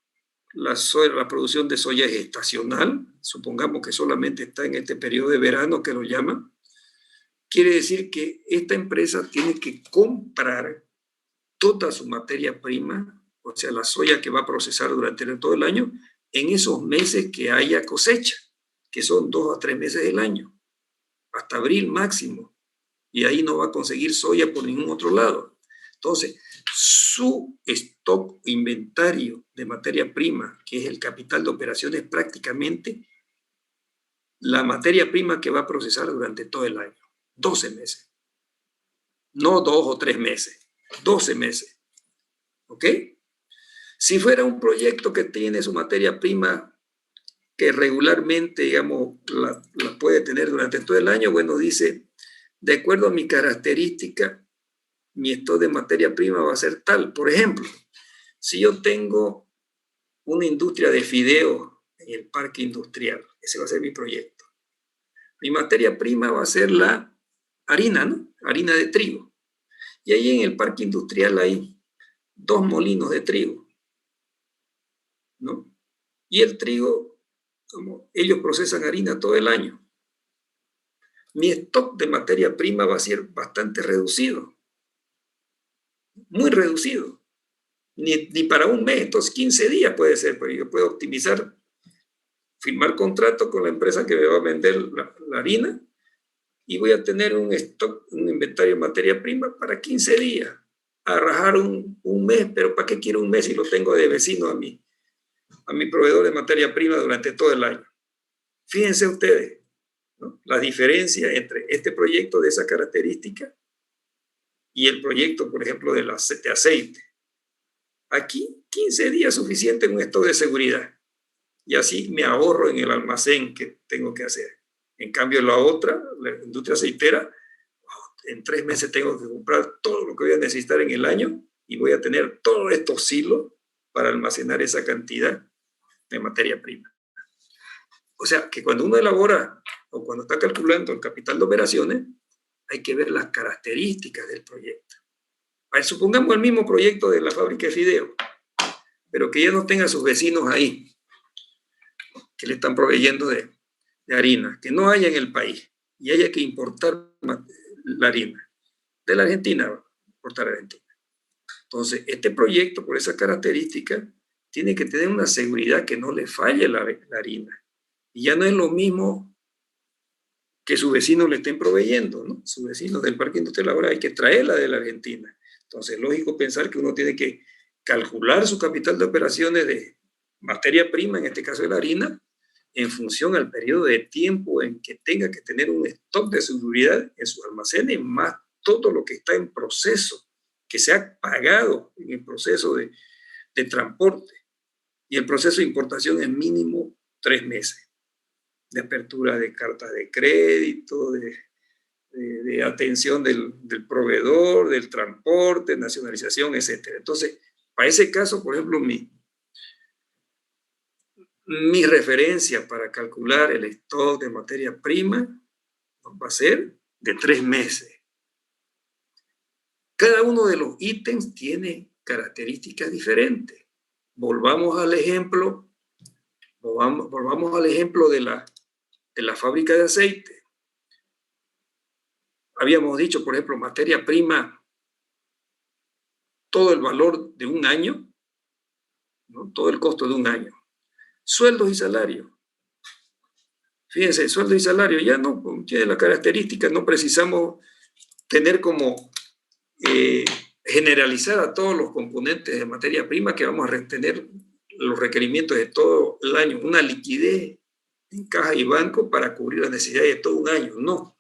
La producción de soya es estacional. Supongamos que solamente está en este periodo de verano que lo llaman. Quiere decir que esta empresa tiene que comprar toda su materia prima, o sea, la soya que va a procesar durante todo el año, en esos meses que haya cosecha, que son 2 a 3 meses del año, hasta abril máximo, y ahí no va a conseguir soya por ningún otro lado. Entonces, su stock, inventario de materia prima, que es el capital de operaciones, prácticamente la materia prima que va a procesar durante todo el año, 12 meses. No 2 o 3 meses, 12 meses. ¿Ok? Si fuera un proyecto que tiene su materia prima que regularmente, digamos, la puede tener durante todo el año, bueno, dice, de acuerdo a mi característica, mi stock de materia prima va a ser tal. Por ejemplo, si yo tengo una industria de fideos en el parque industrial. Ese va a ser mi proyecto. Mi materia prima va a ser la harina, ¿no? Harina de trigo. Y ahí en el parque industrial hay 2 molinos de trigo, ¿no? Y el trigo, como ellos procesan harina todo el año, mi stock de materia prima va a ser bastante reducido, muy reducido. Ni para un mes, entonces 15 días puede ser, pero yo puedo optimizar, firmar contrato con la empresa que me va a vender la harina y voy a tener un stock, un inventario de materia prima para 15 días. A rajar un mes, pero ¿para qué quiero un mes si lo tengo de vecino a mi proveedor de materia prima durante todo el año? Fíjense ustedes, ¿no?, la diferencia entre este proyecto de esa característica y el proyecto, por ejemplo, de aceite. Aquí 15 días suficiente en un stock de seguridad y así me ahorro en el almacén que tengo que hacer. En cambio, la otra, la industria aceitera, en 3 meses tengo que comprar todo lo que voy a necesitar en el año y voy a tener todos estos silos para almacenar esa cantidad de materia prima. O sea, que cuando uno elabora o cuando está calculando el capital de operaciones, hay que ver las características del proyecto. Supongamos el mismo proyecto de la fábrica de fideos, pero que ya no tenga a sus vecinos ahí, que le están proveyendo de harina, que no haya en el país y haya que importar la harina de la Argentina, importar a Argentina. Entonces, este proyecto, por esa característica, tiene que tener una seguridad que no le falle la harina. Y ya no es lo mismo que sus vecinos le estén proveyendo, ¿no? Sus vecinos del parque industrial ahora hay que traerla de la Argentina. Entonces, es lógico pensar que uno tiene que calcular su capital de operaciones de materia prima, en este caso de la harina, en función al periodo de tiempo en que tenga que tener un stock de seguridad en sus almacenes, más todo lo que está en proceso, que se ha pagado en el proceso de transporte. Y el proceso de importación es mínimo 3 meses de apertura de cartas de crédito, de atención del proveedor, del transporte, nacionalización, etc. Entonces, para ese caso, por ejemplo, mi referencia para calcular el stock de materia prima va a ser de 3 meses. Cada uno de los ítems tiene características diferentes. Volvamos al ejemplo de la fábrica de aceite. Habíamos dicho, por ejemplo, materia prima, todo el valor de un año, ¿no? Todo el costo de un año. Sueldos y salarios. Fíjense, sueldos y salarios ya no tiene la característica, no precisamos tener como generalizar a todos los componentes de materia prima que vamos a retener los requerimientos de todo el año, una liquidez en caja y banco para cubrir las necesidades de todo un año, no,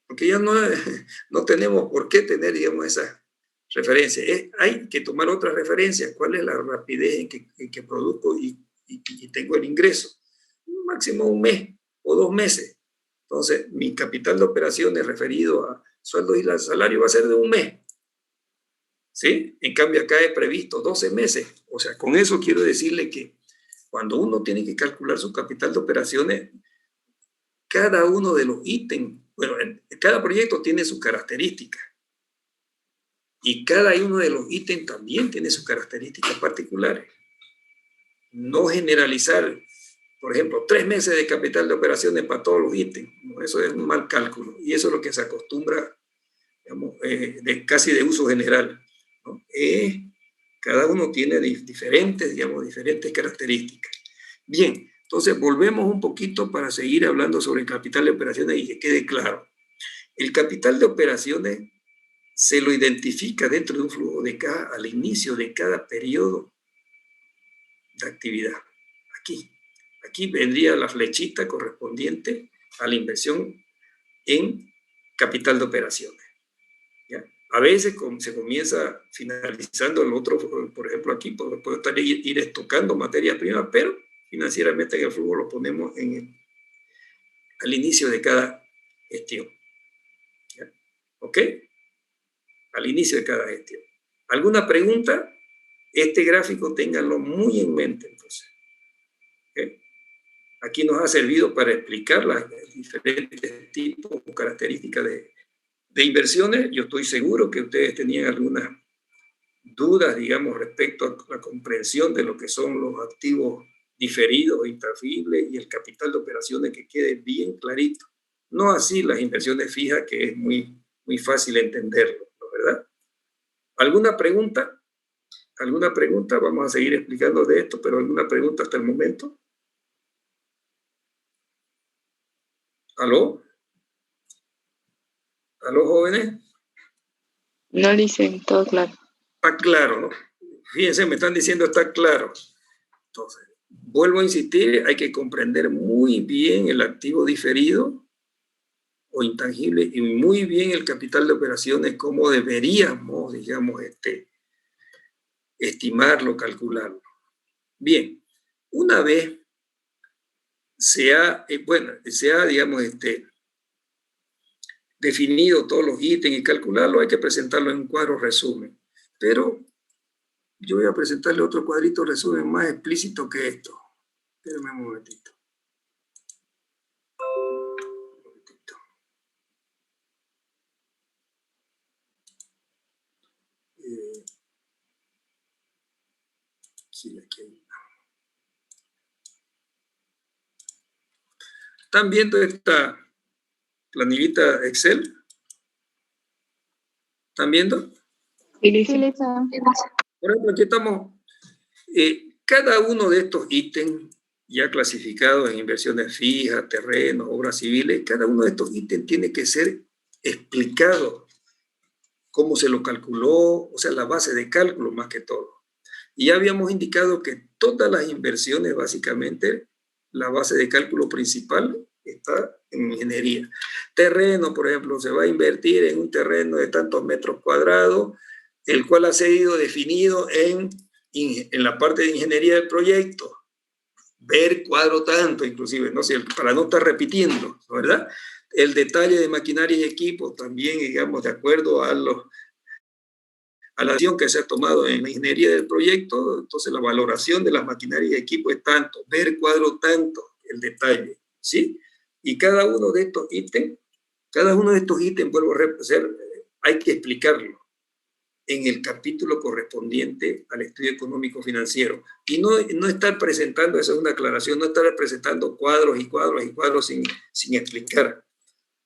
porque ya no tenemos por qué tener, digamos, esa referencia. Hay que tomar otras referencias, cuál es la rapidez en que produzco y tengo el ingreso, máximo un mes o 2 meses. Entonces, mi capital de operaciones referido a sueldos y salario va a ser de un mes, ¿sí? En cambio, acá he previsto 12 meses. O sea, con eso quiero decirle que cuando uno tiene que calcular su capital de operaciones, cada uno de los ítems, bueno, cada proyecto tiene sus características y cada uno de los ítems también tiene sus características particulares. No generalizar, por ejemplo, 3 meses de capital de operaciones para todos los ítems. No, eso es un mal cálculo y eso es lo que se acostumbra, digamos, casi de uso general, ¿no? Cada uno tiene diferentes características. Bien, entonces volvemos un poquito para seguir hablando sobre el capital de operaciones y que quede claro. El capital de operaciones se lo identifica dentro de un flujo de caja al inicio de cada periodo de actividad. Aquí vendría la flechita correspondiente a la inversión en capital de operaciones, ¿ya? A veces se comienza finalizando el otro, por ejemplo, aquí puedo estar ir estocando materias primas, pero financieramente en el flujo lo ponemos al inicio de cada gestión, ¿ya? ¿Ok? Al inicio de cada gestión. ¿Alguna pregunta? Este gráfico ténganlo muy en mente, entonces. ¿Okay? Aquí nos ha servido para explicar las diferentes tipos o características de inversiones. Yo estoy seguro que ustedes tenían algunas dudas, digamos, respecto a la comprensión de lo que son los activos diferidos o intangibles y el capital de operaciones, que quede bien clarito. No así las inversiones fijas, que es muy fácil entenderlo, ¿no? ¿Verdad? ¿Alguna pregunta? ¿Alguna pregunta? Vamos a seguir explicando de esto, pero ¿alguna pregunta hasta el momento? ¿Aló? ¿Aló, jóvenes? No, dicen, todo claro. Está claro, ¿no? Fíjense, me están diciendo está claro. Entonces, vuelvo a insistir, hay que comprender muy bien el activo diferido o intangible y muy bien el capital de operaciones, cómo deberíamos, digamos, estimarlo, calcularlo. Bien, una vez se ha, digamos, definido todos los ítems y calcularlo, hay que presentarlo en un cuadro resumen. Pero yo voy a presentarle otro cuadrito resumen más explícito que esto. Espérenme un momentito. Sí, aquí hay. ¿Están viendo esta planillita Excel? ¿Están viendo? Sí, Por ejemplo, aquí estamos. Cada uno de estos ítems ya clasificados en inversiones fijas, terrenos, obras civiles, cada uno de estos ítems tiene que ser explicado cómo se lo calculó, o sea, la base de cálculo más que todo. Y ya habíamos indicado que todas las inversiones, básicamente, la base de cálculo principal está en ingeniería. Terreno, por ejemplo, se va a invertir en un terreno de tantos metros cuadrados, el cual ha sido definido en la parte de ingeniería del proyecto. Ver cuadro tanto, inclusive, ¿no? Para no estar repitiendo, ¿verdad? El detalle de maquinaria y equipos también, digamos, de acuerdo a la acción que se ha tomado en la ingeniería del proyecto. Entonces la valoración de las maquinarias y equipos es tanto, ver cuadro tanto, el detalle, ¿sí? Y cada uno de estos ítems, vuelvo a repetir, hay que explicarlo en el capítulo correspondiente al estudio económico financiero. Y no estar presentando, esa es una aclaración, no estar presentando cuadros y cuadros y cuadros sin explicar.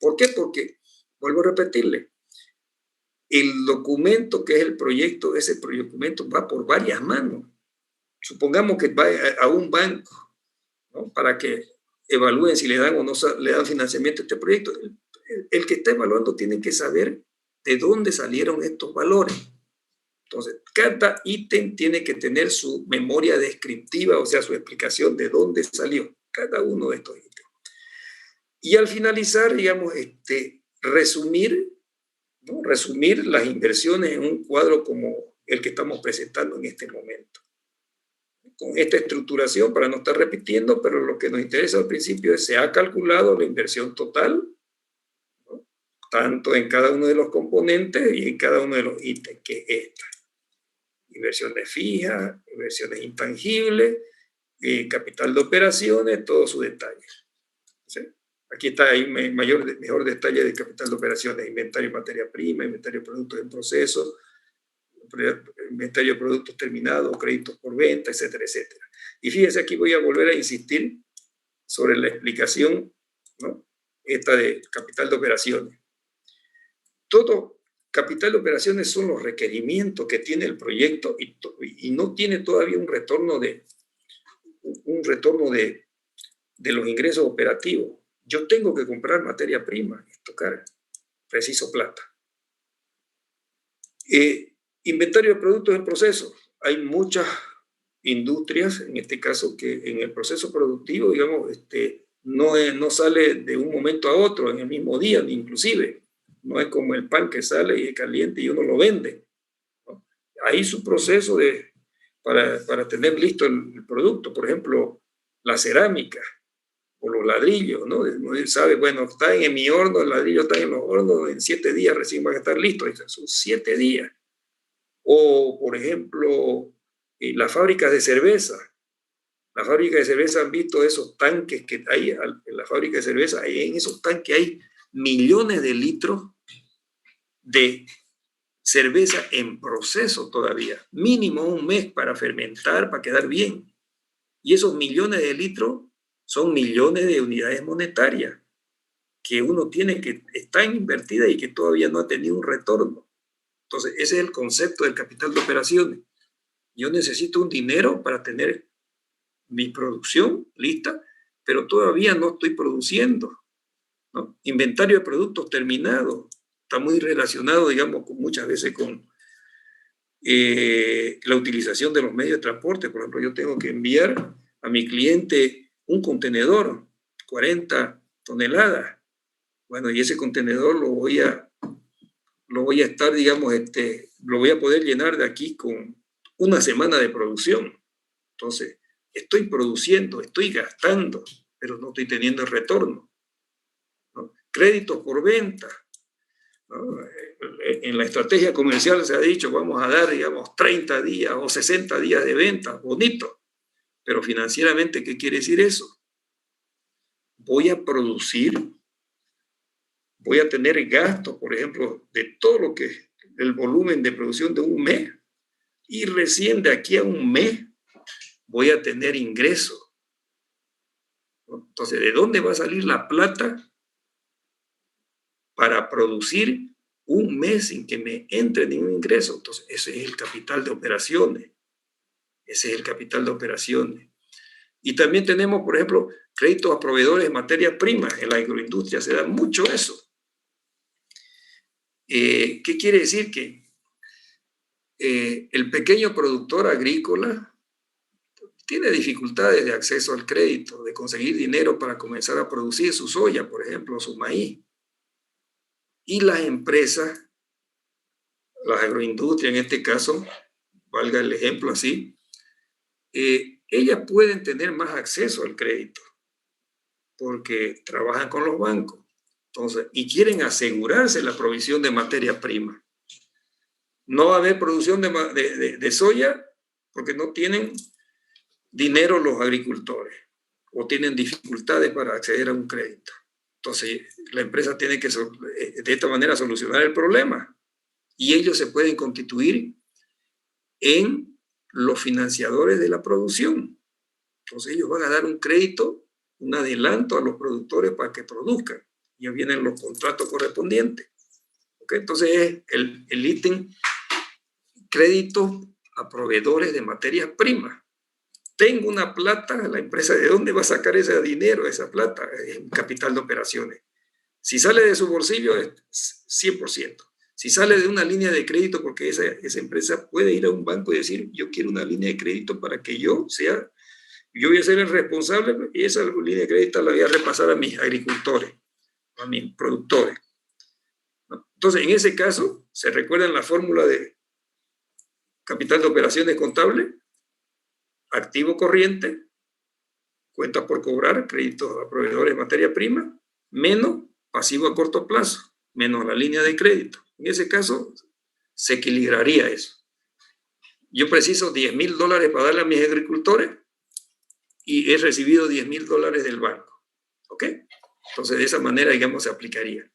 ¿Por qué? Porque, vuelvo a repetirle, el documento que es el proyecto, ese documento va por varias manos. Supongamos que va a un banco, ¿no? Para que evalúen si le dan o no le dan financiamiento a este proyecto. El que está evaluando tiene que saber de dónde salieron estos valores. Entonces, cada ítem tiene que tener su memoria descriptiva, o sea, su explicación de dónde salió cada uno de estos ítems. Y al finalizar, digamos, resumir las inversiones en un cuadro como el que estamos presentando en este momento. Con esta estructuración, para no estar repitiendo, pero lo que nos interesa al principio es: se ha calculado la inversión total, ¿no? Tanto en cada uno de los componentes y en cada uno de los ítems, que es esta. Inversiones fijas, inversiones intangibles, capital de operaciones, todos sus detalles. ¿Sí? Aquí está ahí mejor detalle de capital de operaciones: inventario de materia prima, inventario de productos en proceso, inventario de productos terminados, créditos por venta, etcétera, etcétera. Y fíjense, aquí voy a volver a insistir sobre la explicación, ¿no? Esta de capital de operaciones. Todo capital de operaciones son los requerimientos que tiene el proyecto y no tiene todavía un retorno de los ingresos operativos. Yo tengo que comprar materia prima, tocar, preciso plata. Inventario de productos en proceso. Hay muchas industrias, en este caso, que en el proceso productivo, digamos, no sale de un momento a otro, en el mismo día, inclusive. No es como el pan que sale y es caliente y uno lo vende, ¿no? Hay su proceso para tener listo el producto. Por ejemplo, la cerámica o los ladrillos, ¿no? Uno sabe, bueno, está en mi horno, el ladrillo está en los hornos, en 7 días recién van a estar listos. Son 7 días. O, por ejemplo, Y las fábricas de cerveza. Las fábricas de cerveza han visto esos tanques que hay en la fábrica de cerveza. En esos tanques hay millones de litros de cerveza en proceso todavía. Mínimo un mes para fermentar, para quedar bien. Y esos millones de litros son millones de unidades monetarias que uno tiene que están invertidas y que todavía no ha tenido un retorno. Entonces, ese es el concepto del capital de operaciones. Yo necesito un dinero para tener mi producción lista, pero todavía no estoy produciendo, ¿no? Inventario de productos terminados. Está muy relacionado, digamos, muchas veces con la utilización de los medios de transporte. Por ejemplo, yo tengo que enviar a mi cliente un contenedor, 40 toneladas. Bueno, y ese contenedor lo voy a estar, digamos, lo voy a poder llenar de aquí con una semana de producción. Entonces, estoy produciendo, estoy gastando, pero no estoy teniendo el retorno, ¿no? Créditos por venta, ¿no? En la estrategia comercial se ha dicho, vamos a dar, digamos, 30 días o 60 días de venta, bonito, pero financieramente, ¿qué quiere decir eso? Voy a producir, voy a tener gastos, por ejemplo, de todo lo que es el volumen de producción de un mes, y recién de aquí a un mes voy a tener ingresos. Entonces, ¿de dónde va a salir la plata para producir un mes sin que me entre ningún ingreso? Entonces, ese es el capital de operaciones. Ese es el capital de operaciones. Y también tenemos, por ejemplo, créditos a proveedores de materias primas. En la agroindustria se da mucho eso. ¿Qué quiere decir? Que el pequeño productor agrícola tiene dificultades de acceso al crédito, de conseguir dinero para comenzar a producir su soya, por ejemplo, su maíz. Y las empresas, las agroindustrias en este caso, valga el ejemplo así, ellas pueden tener más acceso al crédito porque trabajan con los bancos. Entonces, y quieren asegurarse la provisión de materia prima. No va a haber producción de soya porque no tienen dinero los agricultores o tienen dificultades para acceder a un crédito. Entonces, la empresa tiene que de esta manera solucionar el problema y ellos se pueden constituir en los financiadores de la producción. Entonces, ellos van a dar un crédito, un adelanto a los productores para que produzcan. Ya vienen los contratos correspondientes. ¿Okay? Entonces, es el ítem crédito a proveedores de materias primas. Tengo una plata, la empresa, ¿de dónde va a sacar ese dinero, esa plata? Es capital de operaciones. Si sale de su bolsillo, es 100%. Si sale de una línea de crédito, porque esa empresa puede ir a un banco y decir, yo quiero una línea de crédito para que yo voy a ser el responsable y esa línea de crédito la voy a repasar a mis agricultores, a mis productores. Entonces, en ese caso, ¿se recuerdan la fórmula de capital de operaciones contable? Activo corriente, cuentas por cobrar, créditos a proveedores de materia prima, menos pasivo a corto plazo, menos la línea de crédito. En ese caso, se equilibraría eso. Yo preciso $10,000 para darle a mis agricultores y he recibido $10,000 del banco. ¿Ok? Entonces, de esa manera, digamos, se aplicaría.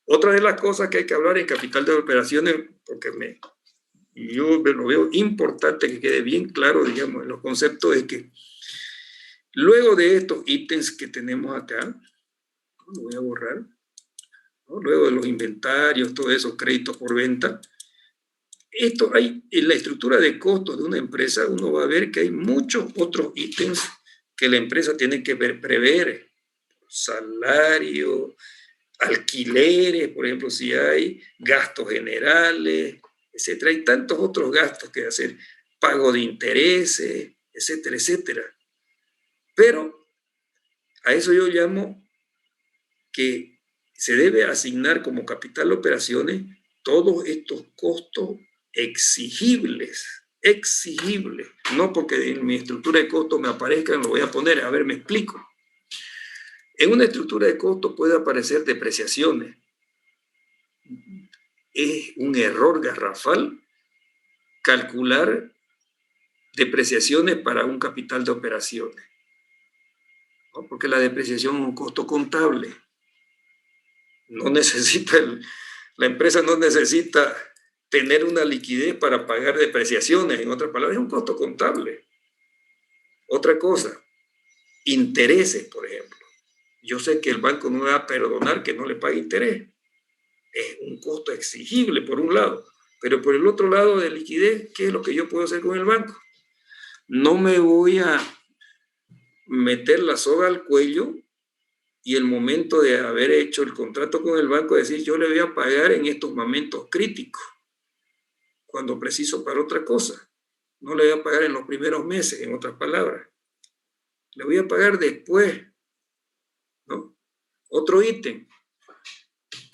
Otra de las cosas que hay que hablar en capital de operaciones, porque yo lo veo importante que quede bien claro, digamos, en los conceptos, es que luego de estos ítems que tenemos acá, lo voy a borrar, ¿no? Luego de los inventarios, todos esos créditos por venta, esto hay en la estructura de costos de una empresa, uno va a ver que hay muchos otros ítems que la empresa tiene que prever, salario, alquileres, por ejemplo, si hay gastos generales, etcétera. Hay tantos otros gastos que hacer, pago de intereses, etcétera, etcétera. Pero a eso yo llamo que se debe asignar como capital de operaciones todos estos costos exigibles, no porque en mi estructura de costos me aparezcan, lo voy a poner, a ver, me explico. En una estructura de costos puede aparecer depreciaciones. Es un error garrafal calcular depreciaciones para un capital de operaciones, ¿no? Porque la depreciación es un costo contable. No necesita, la empresa no necesita tener una liquidez para pagar depreciaciones, en otras palabras, es un costo contable. Otra cosa, intereses, por ejemplo. Yo sé que el banco no me va a perdonar que no le pague interés. Es un costo exigible por un lado, pero por el otro lado de liquidez, ¿qué es lo que yo puedo hacer con el banco? No me voy a meter la soga al cuello y el momento de haber hecho el contrato con el banco decir yo le voy a pagar en estos momentos críticos, cuando preciso para otra cosa. No le voy a pagar en los primeros meses, en otras palabras. Le voy a pagar después, ¿no? Otro ítem,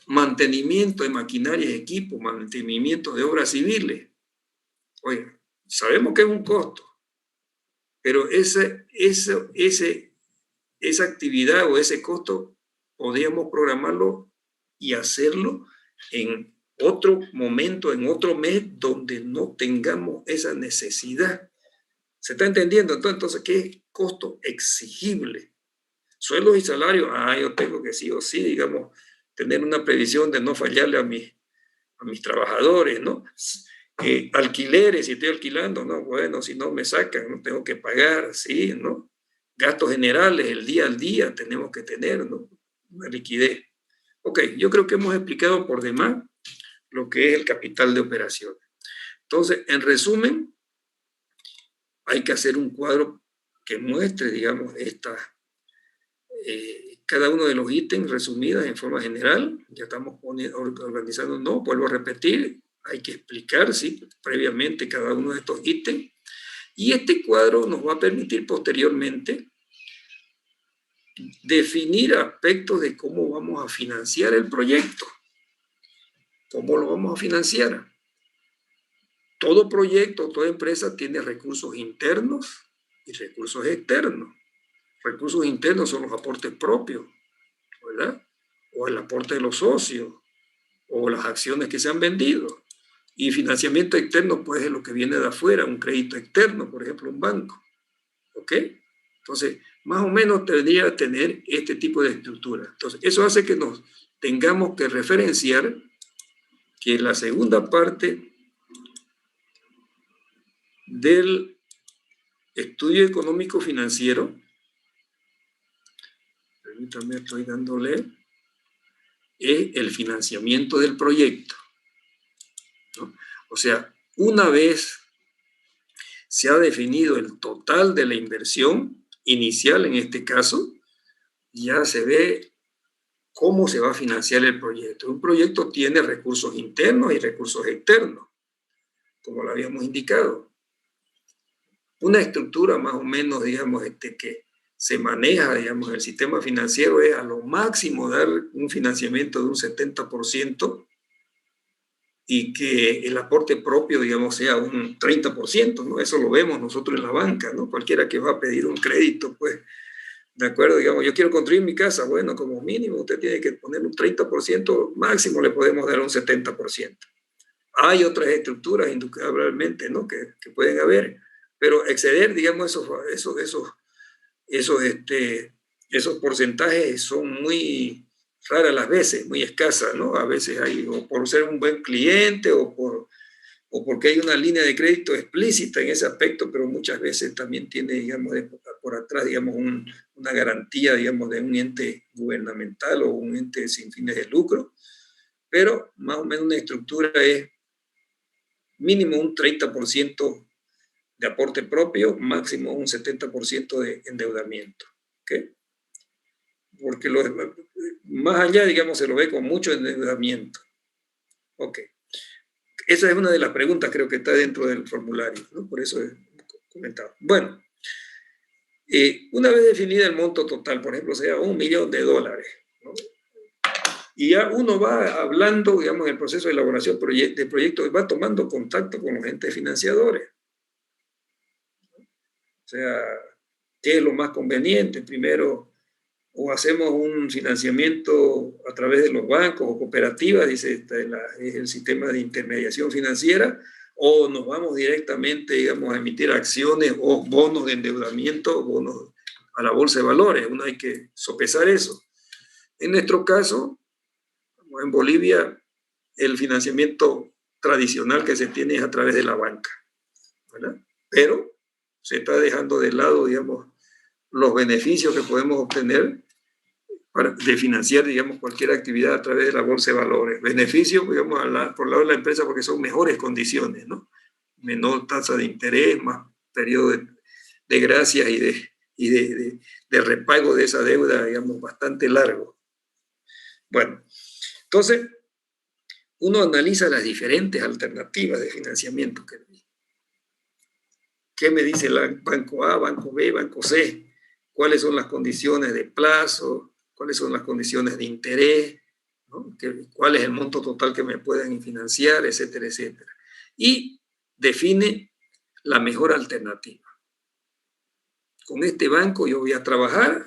mantenimiento de maquinaria y equipo, mantenimiento de obras civiles. Oye, sabemos que es un costo, pero esa actividad o ese costo podríamos programarlo y hacerlo en otro momento, en otro mes, donde no tengamos esa necesidad. ¿Se está entendiendo? Entonces, ¿qué es costo exigible? Sueldos y salarios, yo tengo que sí o sí, digamos, tener una previsión de no fallarle a mis trabajadores, ¿no? Alquileres, si estoy alquilando, no, bueno, si no me sacan, no tengo que pagar, sí, ¿no? Gastos generales, el día al día tenemos que tener, ¿no? Una liquidez. Ok, yo creo que hemos explicado por demás lo que es el capital de operaciones. Entonces, en resumen, hay que hacer un cuadro que muestre, digamos, cada uno de los ítems resumidas en forma general. Ya estamos organizando, no, vuelvo a repetir, hay que explicar, sí, previamente cada uno de estos ítems. Y este cuadro nos va a permitir posteriormente definir aspectos de cómo vamos a financiar el proyecto. ¿Cómo lo vamos a financiar? Todo proyecto, toda empresa tiene recursos internos y recursos externos. Recursos internos son los aportes propios, ¿verdad? O el aporte de los socios, o las acciones que se han vendido. Y financiamiento externo, pues, es lo que viene de afuera, un crédito externo, por ejemplo, un banco. ¿Ok? Entonces, más o menos debería tener este tipo de estructura. Entonces, eso hace que nos tengamos que referenciar que la segunda parte del estudio económico financiero, permítanme, estoy dándole, es el financiamiento del proyecto, ¿no? O sea, una vez se ha definido el total de la inversión inicial, en este caso, ya se ve cómo se va a financiar el proyecto. Un proyecto tiene recursos internos y recursos externos, como lo habíamos indicado. Una estructura más o menos, digamos, que se maneja, digamos, el sistema financiero es a lo máximo dar un financiamiento de un 70% y que el aporte propio, digamos, sea un 30%, ¿no? Eso lo vemos nosotros en la banca, ¿no? Cualquiera que va a pedir un crédito, pues, de acuerdo, digamos, yo quiero construir mi casa, bueno, como mínimo usted tiene que poner un 30%, máximo le podemos dar un 70%. Hay otras estructuras, indudablemente, ¿no? que pueden haber, pero exceder, digamos, esos porcentajes son muy raras las veces, muy escasas, ¿no? A veces hay, o por ser un buen cliente, o porque hay una línea de crédito explícita en ese aspecto, pero muchas veces también tiene, digamos, por atrás, digamos, una garantía, digamos, de un ente gubernamental o un ente sin fines de lucro, pero más o menos una estructura es mínimo un 30% de aporte propio, máximo un 70% de endeudamiento, ¿ok? Porque más allá, digamos, se lo ve con mucho endeudamiento. Ok. Esa es una de las preguntas, creo que está dentro del formulario, ¿no? Por eso he comentado. Bueno, una vez definida el monto total, por ejemplo, sea $1.000.000, ¿no? Y ya uno va hablando, digamos, en el proceso de elaboración de proyectos, va tomando contacto con los entes financiadores. O sea, ¿qué es lo más conveniente? Primero, o hacemos un financiamiento a través de los bancos o cooperativas, dice es el sistema de intermediación financiera, o nos vamos directamente, digamos, a emitir acciones o bonos de endeudamiento, bonos a la bolsa de valores. Uno hay que sopesar eso. En nuestro caso, como en Bolivia, el financiamiento tradicional que se tiene es a través de la banca, ¿verdad? Pero se está dejando de lado, digamos, los beneficios que podemos obtener de financiar, digamos, cualquier actividad a través de la bolsa de valores. Beneficios, digamos, por el lado de la empresa porque son mejores condiciones, ¿no? Menor tasa de interés, más periodo de gracias y de repago de esa deuda, digamos, bastante largo. Bueno, entonces, uno analiza las diferentes alternativas de financiamiento que hay. ¿Qué me dice el banco A, banco B, banco C? ¿Cuáles son las condiciones de plazo? ¿Cuáles son las condiciones de interés? ¿No? ¿Cuál es el monto total que me pueden financiar? Etcétera, etcétera. Y define la mejor alternativa. Con este banco yo voy a trabajar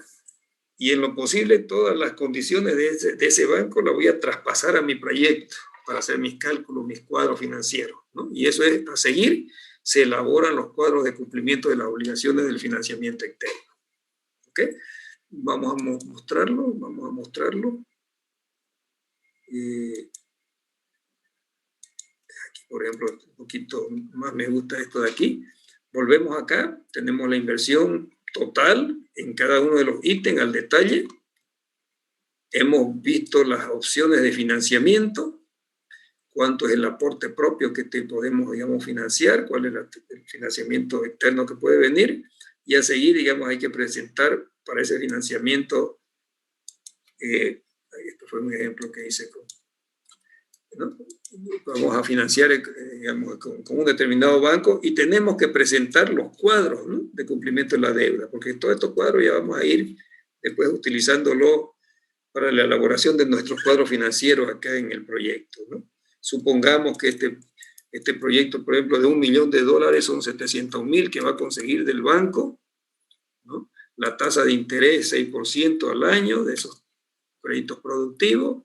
y en lo posible todas las condiciones de ese banco las voy a traspasar a mi proyecto para hacer mis cálculos, mis cuadros financieros, ¿no? Y eso es a seguir. Se elaboran los cuadros de cumplimiento de las obligaciones del financiamiento externo. ¿Ok? Vamos a mostrarlo. Aquí, por ejemplo, un poquito más me gusta esto de aquí. Volvemos acá, tenemos la inversión total en cada uno de los ítems al detalle. Hemos visto las opciones de financiamiento, cuánto es el aporte propio que te podemos, digamos, financiar, cuál es el financiamiento externo que puede venir, y a seguir, digamos, hay que presentar para ese financiamiento, esto fue un ejemplo que hice ¿no? Vamos a financiar, digamos, con un determinado banco y tenemos que presentar los cuadros, ¿no?, de cumplimiento de la deuda, porque todos estos cuadros ya vamos a ir después utilizándolo para la elaboración de nuestros cuadros financieros acá en el proyecto, ¿no? Supongamos que este proyecto, por ejemplo, de $1 millón son 700.000 que va a conseguir del banco, ¿no? La tasa de interés 6% al año de esos créditos productivos,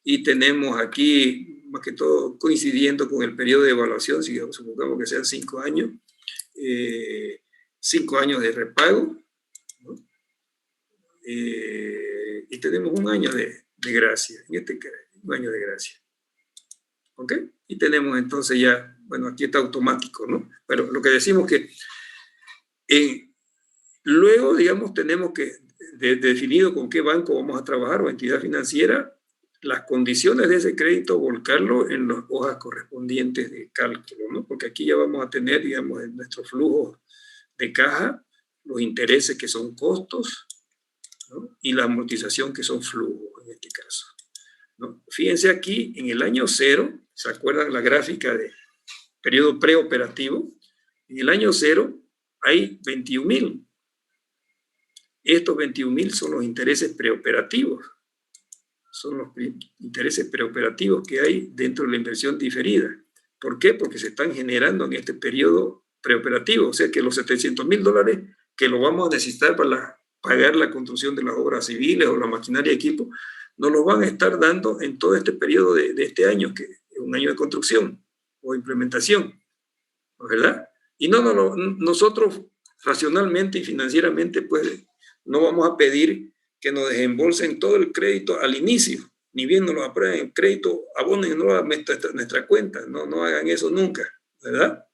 y tenemos aquí, más que todo, coincidiendo con el periodo de evaluación, si supongamos que sean 5 años, 5 años de repago, ¿no? Y tenemos un año de gracia, en este caso, un año de gracia. ¿Ok? Y tenemos entonces ya, bueno, aquí está automático, ¿no? Pero lo que decimos que luego, digamos, tenemos que, definido con qué banco vamos a trabajar o entidad financiera, las condiciones de ese crédito, volcarlo en las hojas correspondientes de cálculo, ¿no? Porque aquí ya vamos a tener, digamos, en nuestro flujo de caja, los intereses que son costos, ¿no?, y la amortización que son flujos, en este caso, ¿no? Fíjense aquí, en el año 0, ¿se acuerdan la gráfica de periodo preoperativo? En el año 0 hay 21.000. Estos 21.000 son los intereses preoperativos. Son los intereses preoperativos que hay dentro de la inversión diferida. ¿Por qué? Porque se están generando en este periodo preoperativo. O sea que los $700.000 que lo vamos a necesitar para pagar la construcción de las obras civiles o la maquinaria y equipo, nos lo van a estar dando en todo este periodo de este año, que es un año de construcción o implementación, ¿verdad? Y nosotros racionalmente y financieramente, pues, no vamos a pedir que nos desembolsen todo el crédito al inicio, ni bien nos lo aprueben el crédito, abónenlo a nuestra cuenta, no hagan eso nunca, ¿verdad?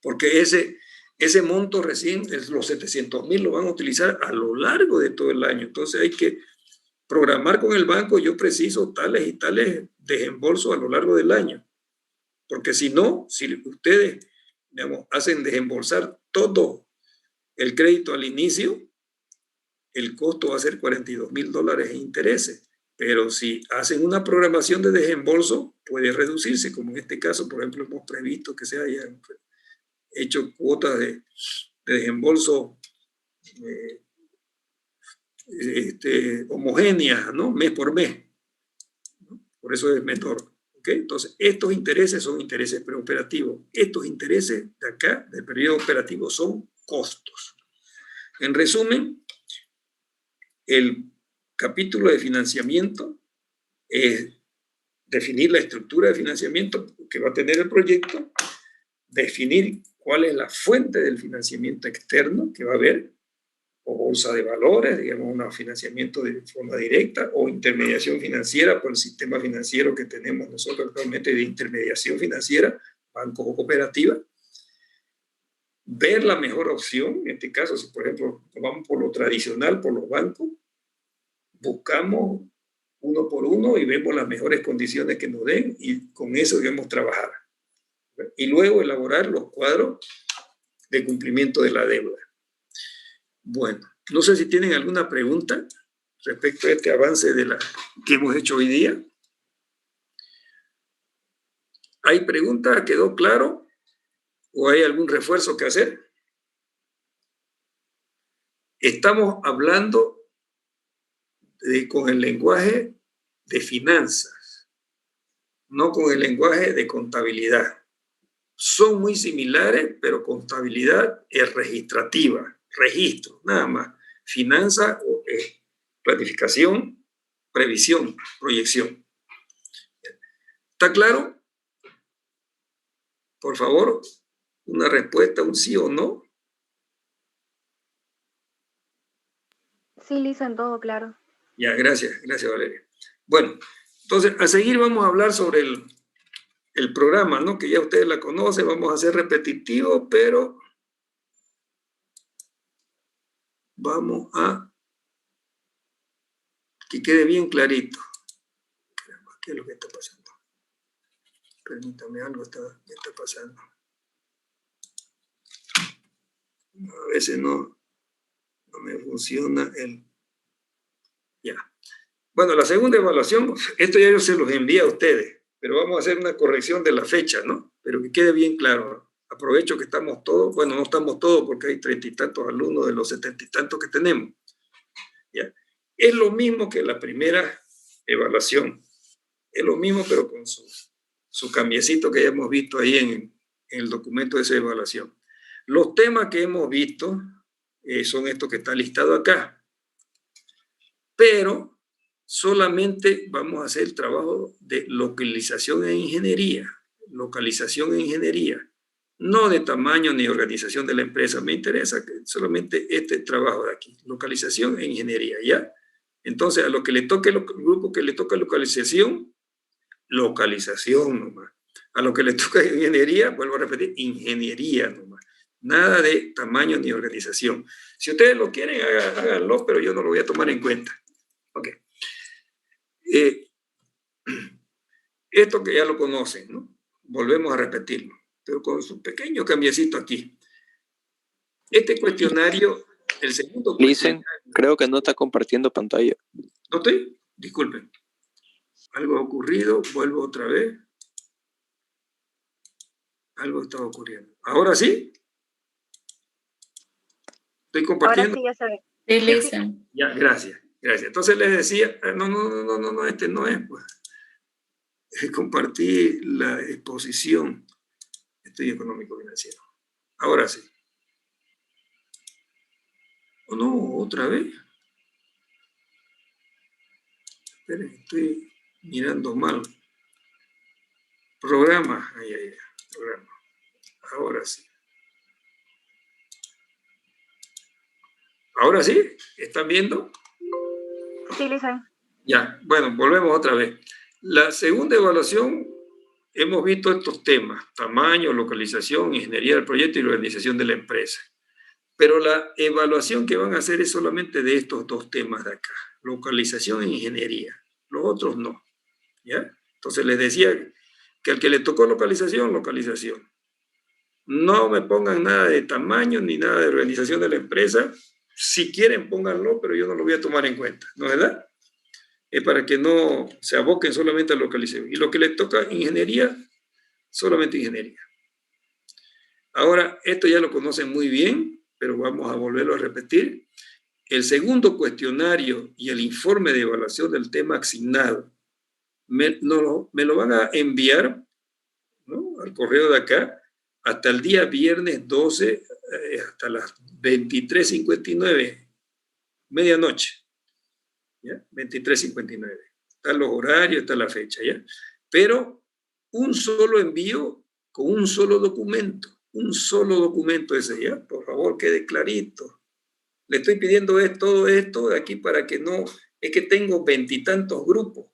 Porque ese monto recién, los 700.000 lo van a utilizar a lo largo de todo el año. Entonces hay que programar con el banco, yo preciso tales y tales desembolsos a lo largo del año. Porque si no, si ustedes, digamos, hacen desembolsar todo el crédito al inicio, el costo va a ser $42.000 en intereses. Pero si hacen una programación de desembolso, puede reducirse, como en este caso, por ejemplo, hemos previsto que se hayan hecho cuotas de desembolso homogéneas, ¿no?, mes por mes, ¿no? Por eso es menor. ¿Okay? Entonces, estos intereses son intereses preoperativos. Estos intereses de acá, del periodo operativo, son costos. En resumen, el capítulo de financiamiento es definir la estructura de financiamiento que va a tener el proyecto, definir cuál es la fuente del financiamiento externo que va a haber, o bolsa de valores, digamos, un financiamiento de forma directa, o intermediación financiera por el sistema financiero que tenemos nosotros actualmente de intermediación financiera, bancos o cooperativas. Ver la mejor opción, en este caso, si por ejemplo vamos por lo tradicional, por los bancos, buscamos uno por uno y vemos las mejores condiciones que nos den y con eso debemos trabajar. Y luego elaborar los cuadros de cumplimiento de la deuda. Bueno, no sé si tienen alguna pregunta respecto a este avance de la que hemos hecho hoy día. ¿Hay preguntas? ¿Quedó claro? ¿O hay algún refuerzo que hacer? Estamos hablando con el lenguaje de finanzas, no con el lenguaje de contabilidad. Son muy similares, pero contabilidad es registrativa, registro, nada más. Finanza es planificación, previsión, proyección. ¿Está claro? Por favor, una respuesta, un sí o no. Sí, listo, en todo claro. Ya, gracias Valeria. Bueno, entonces a seguir vamos a hablar sobre el programa, ¿no? Que ya ustedes la conocen, vamos a ser repetitivos, pero vamos a que quede bien clarito. ¿Qué es lo que está pasando? Permítame, algo está pasando. A veces no me funciona el... Ya. Bueno, la segunda evaluación, esto ya yo se los envié a ustedes, pero vamos a hacer una corrección de la fecha, ¿no? Pero que quede bien claro. Aprovecho que estamos todos, bueno, no estamos todos porque hay 30 y tantos alumnos de los 70 y tantos que tenemos. ¿Ya? Es lo mismo que la primera evaluación. Es lo mismo, pero con su cambiecito que ya hemos visto ahí en el documento de esa evaluación. Los temas que hemos visto son estos que está listado acá. Pero solamente vamos a hacer el trabajo de localización e ingeniería. Localización e ingeniería. No de tamaño ni organización de la empresa. Me interesa solamente este trabajo de aquí. Localización e ingeniería, ¿ya? Entonces, a lo que le toque el grupo que le toca localización nomás. A lo que le toca ingeniería, vuelvo a repetir, ingeniería nomás. Nada de tamaño ni organización. Si ustedes lo quieren, háganlo, pero yo no lo voy a tomar en cuenta. Ok. Esto que ya lo conocen, ¿no? Volvemos a repetirlo, pero con su pequeño cambiecito aquí. Este cuestionario, el segundo Listen, creo que no está compartiendo pantalla. ¿No estoy? Disculpen. Algo ha ocurrido, vuelvo otra vez. Algo está ocurriendo. ¿Ahora sí? ¿Estoy compartiendo? Ahora sí ya se ve. Sí, listen. Ya, gracias. Entonces les decía, no, este no es, pues. Compartí la exposición estudio económico financiero. Ahora sí. ¿O no? ¿Otra vez? Esperen, estoy mirando mal. Programa. Programa. Ahora sí. ¿Ahora sí? ¿Están viendo? Sí, Lisa. Ya, bueno, volvemos otra vez. La segunda evaluación, hemos visto estos temas: tamaño, localización, ingeniería del proyecto y la organización de la empresa. Pero la evaluación que van a hacer es solamente de estos dos temas de acá: localización e ingeniería. Los otros no. ¿Ya? Entonces les decía que al que le tocó localización. No me pongan nada de tamaño ni nada de organización de la empresa. Si quieren, pónganlo, pero yo no lo voy a tomar en cuenta, ¿no es verdad? Es para que no se aboquen solamente a localización. Y lo que les toca ingeniería, solamente ingeniería. Ahora, esto ya lo conocen muy bien, pero vamos a volverlo a repetir. El segundo cuestionario y el informe de evaluación del tema asignado me lo van a enviar, ¿no?, al correo de acá hasta el día viernes 12, hasta las 23:59, medianoche. ¿Ya? 23:59. Están los horarios, está la fecha, ¿ya? pero un solo envío con un solo documento ese, ¿ya? Por favor, quede clarito. Le estoy pidiendo todo esto de aquí para que no, es que tengo 20 y tantos grupos.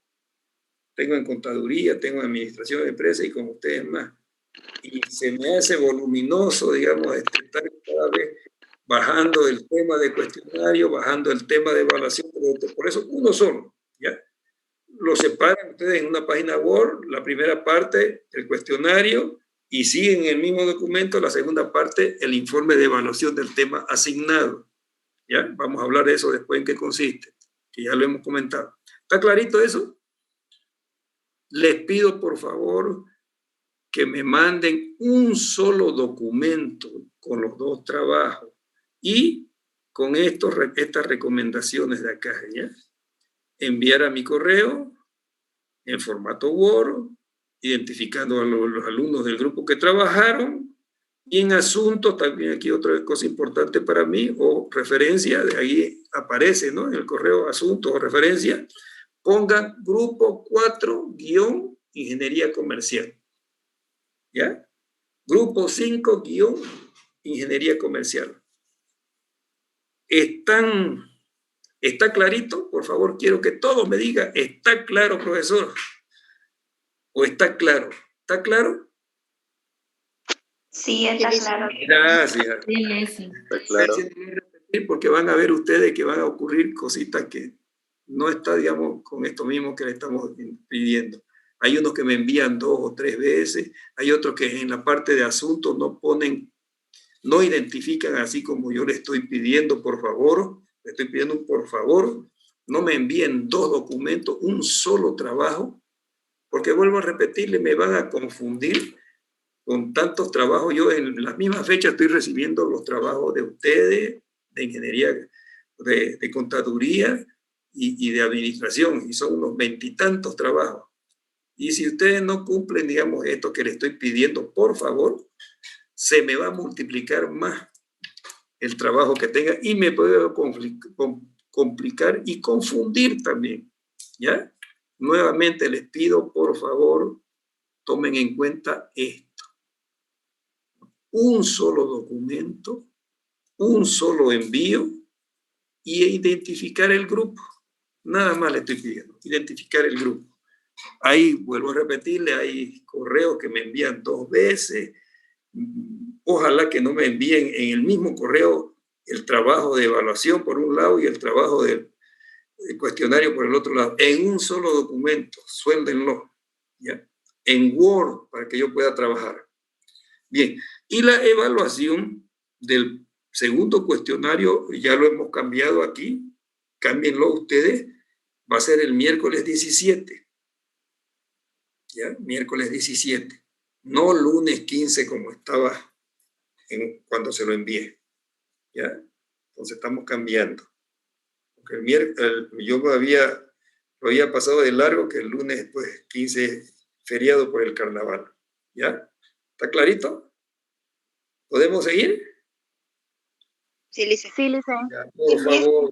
Tengo en contaduría, tengo en administración de empresas y con ustedes más. Y se me hace voluminoso, digamos, estar cada vez bajando el tema de cuestionario, bajando el tema de evaluación. Por eso, uno solo, ¿ya? Lo separan ustedes en una página Word, la primera parte, el cuestionario, y siguen en el mismo documento, la segunda parte, el informe de evaluación del tema asignado. ¿Ya? Vamos a hablar de eso después en qué consiste, que ya lo hemos comentado. ¿Está clarito eso? Les pido, por favor, que me manden un solo documento con los dos trabajos y con estas recomendaciones de acá, ¿ya? Enviar a mi correo en formato Word, identificando a los alumnos del grupo que trabajaron, y en asuntos, también aquí otra cosa importante para mí, o referencia, de ahí aparece, ¿no? En el correo asuntos o referencia, pongan grupo 4 _ ingeniería comercial. ¿Ya? Grupo 5 _ ingeniería comercial. ¿Está clarito? Por favor, quiero que todos me digan, ¿está claro, profesor? ¿O está claro? ¿Está claro? Sí, está claro. Gracias. Está claro. Porque van a ver ustedes que van a ocurrir cositas que no está, digamos, con esto mismo que le estamos pidiendo. Hay unos que me envían 2 o 3 veces, hay otros que en la parte de asuntos no identifican así como yo le estoy pidiendo, por favor, le estoy pidiendo un por favor, no me envíen 2 documentos, un solo trabajo, porque vuelvo a repetirle, me van a confundir con tantos trabajos. Yo en la misma fecha estoy recibiendo los trabajos de ustedes, de ingeniería, de contaduría y de administración, y son unos 20 y tantos trabajos. Y si ustedes no cumplen, digamos, esto que les estoy pidiendo, por favor, se me va a multiplicar más el trabajo que tenga y me puede complicar y confundir también, ¿ya? Nuevamente les pido, por favor, tomen en cuenta esto. Un solo documento, un solo envío y identificar el grupo. Nada más le estoy pidiendo, identificar el grupo. Ahí, vuelvo a repetirle, hay correos que me envían 2 veces. Ojalá que no me envíen en el mismo correo el trabajo de evaluación por un lado y el trabajo del cuestionario por el otro lado. En un solo documento, suéldenlo, ¿ya? En Word, para que yo pueda trabajar. Bien, y la evaluación del segundo cuestionario, ya lo hemos cambiado aquí, cámbienlo ustedes, va a ser el miércoles 17. ¿Ya? Miércoles 17. No lunes 15 como estaba cuando se lo envié. ¿Ya? Entonces estamos cambiando. Porque yo lo había pasado de largo, que el lunes pues 15 es feriado por el carnaval. ¿Ya? ¿Está clarito? ¿Podemos seguir? Sí, Lice. Sí, Lice. Ya, por favor.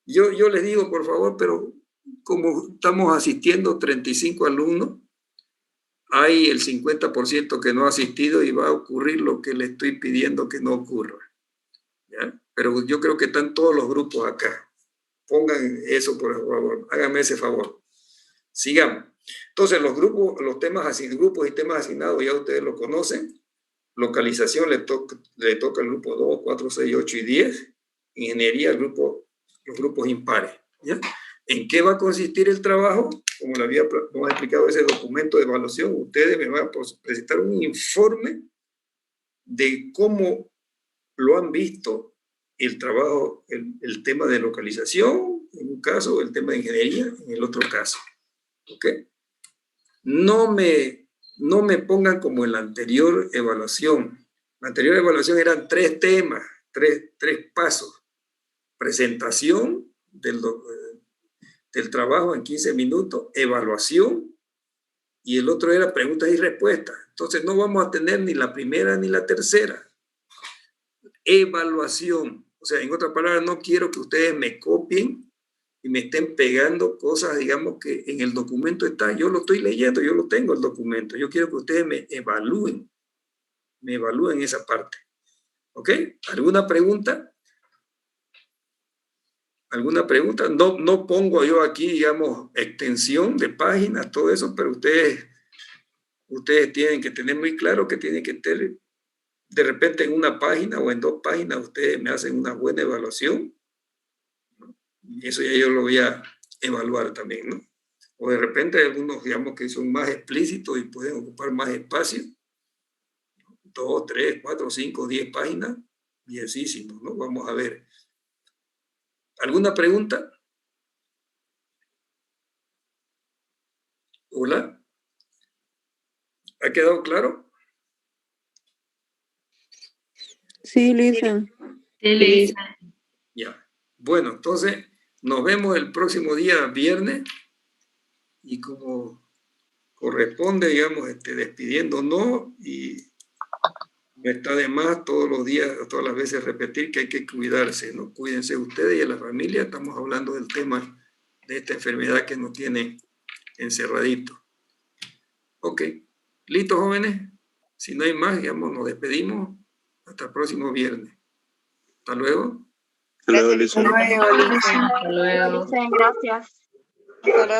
Yo les digo, por favor, pero como estamos asistiendo 35 alumnos, hay el 50% que no ha asistido y va a ocurrir lo que le estoy pidiendo que no ocurra. ¿Ya? Pero yo creo que están todos los grupos acá. Pongan eso, por favor. Háganme ese favor. Sigamos. Entonces, los grupos y temas asignados ya ustedes lo conocen. Localización le toca al grupo 2, 4, 6, 8 y 10. Ingeniería, los grupos impares. ¿Ya? ¿En qué va a consistir el trabajo? Como le había explicado ese documento de evaluación, ustedes me van a presentar un informe de cómo lo han visto el trabajo, el tema de localización, en un caso, el tema de ingeniería, en el otro caso. ¿Ok? No me pongan como en la anterior evaluación. La anterior evaluación eran 3 temas, 3 pasos. Presentación del trabajo en 15 minutos, evaluación, y el otro era preguntas y respuestas. Entonces no vamos a tener ni la primera ni la tercera. Evaluación. O sea, en otras palabras, no quiero que ustedes me copien y me estén pegando cosas, digamos, que en el documento está. Yo lo estoy leyendo, yo lo tengo el documento. Yo quiero que ustedes me evalúen esa parte. ¿Ok? ¿Alguna pregunta? ¿Alguna pregunta? No pongo yo aquí, digamos, extensión de páginas, todo eso, pero ustedes tienen que tener muy claro que tienen que tener, de repente en una página o en 2 páginas, ustedes me hacen una buena evaluación, ¿no? Y eso ya yo lo voy a evaluar también, ¿no? O de repente hay algunos, digamos, que son más explícitos y pueden ocupar más espacio, 2, 3, 4, 5, 10 páginas, bienísimo, ¿no? Vamos a ver. ¿Alguna pregunta? Hola. ¿Ha quedado claro? Sí, Lisa. Sí, Lisa. Ya. Bueno, entonces nos vemos el próximo día viernes y como corresponde, digamos, despidiéndonos, y no está de más todos los días, todas las veces repetir que hay que cuidarse, ¿no? Cuídense ustedes y a la familia. Estamos hablando del tema de esta enfermedad que nos tiene encerraditos. Ok. ¿Listos, jóvenes? Si no hay más, digamos, nos despedimos. Hasta el próximo viernes. Hasta luego. Hasta luego, Gracias, Lisa. Lisa. Hasta luego, Lisa. Hasta luego. Gracias. Hasta luego.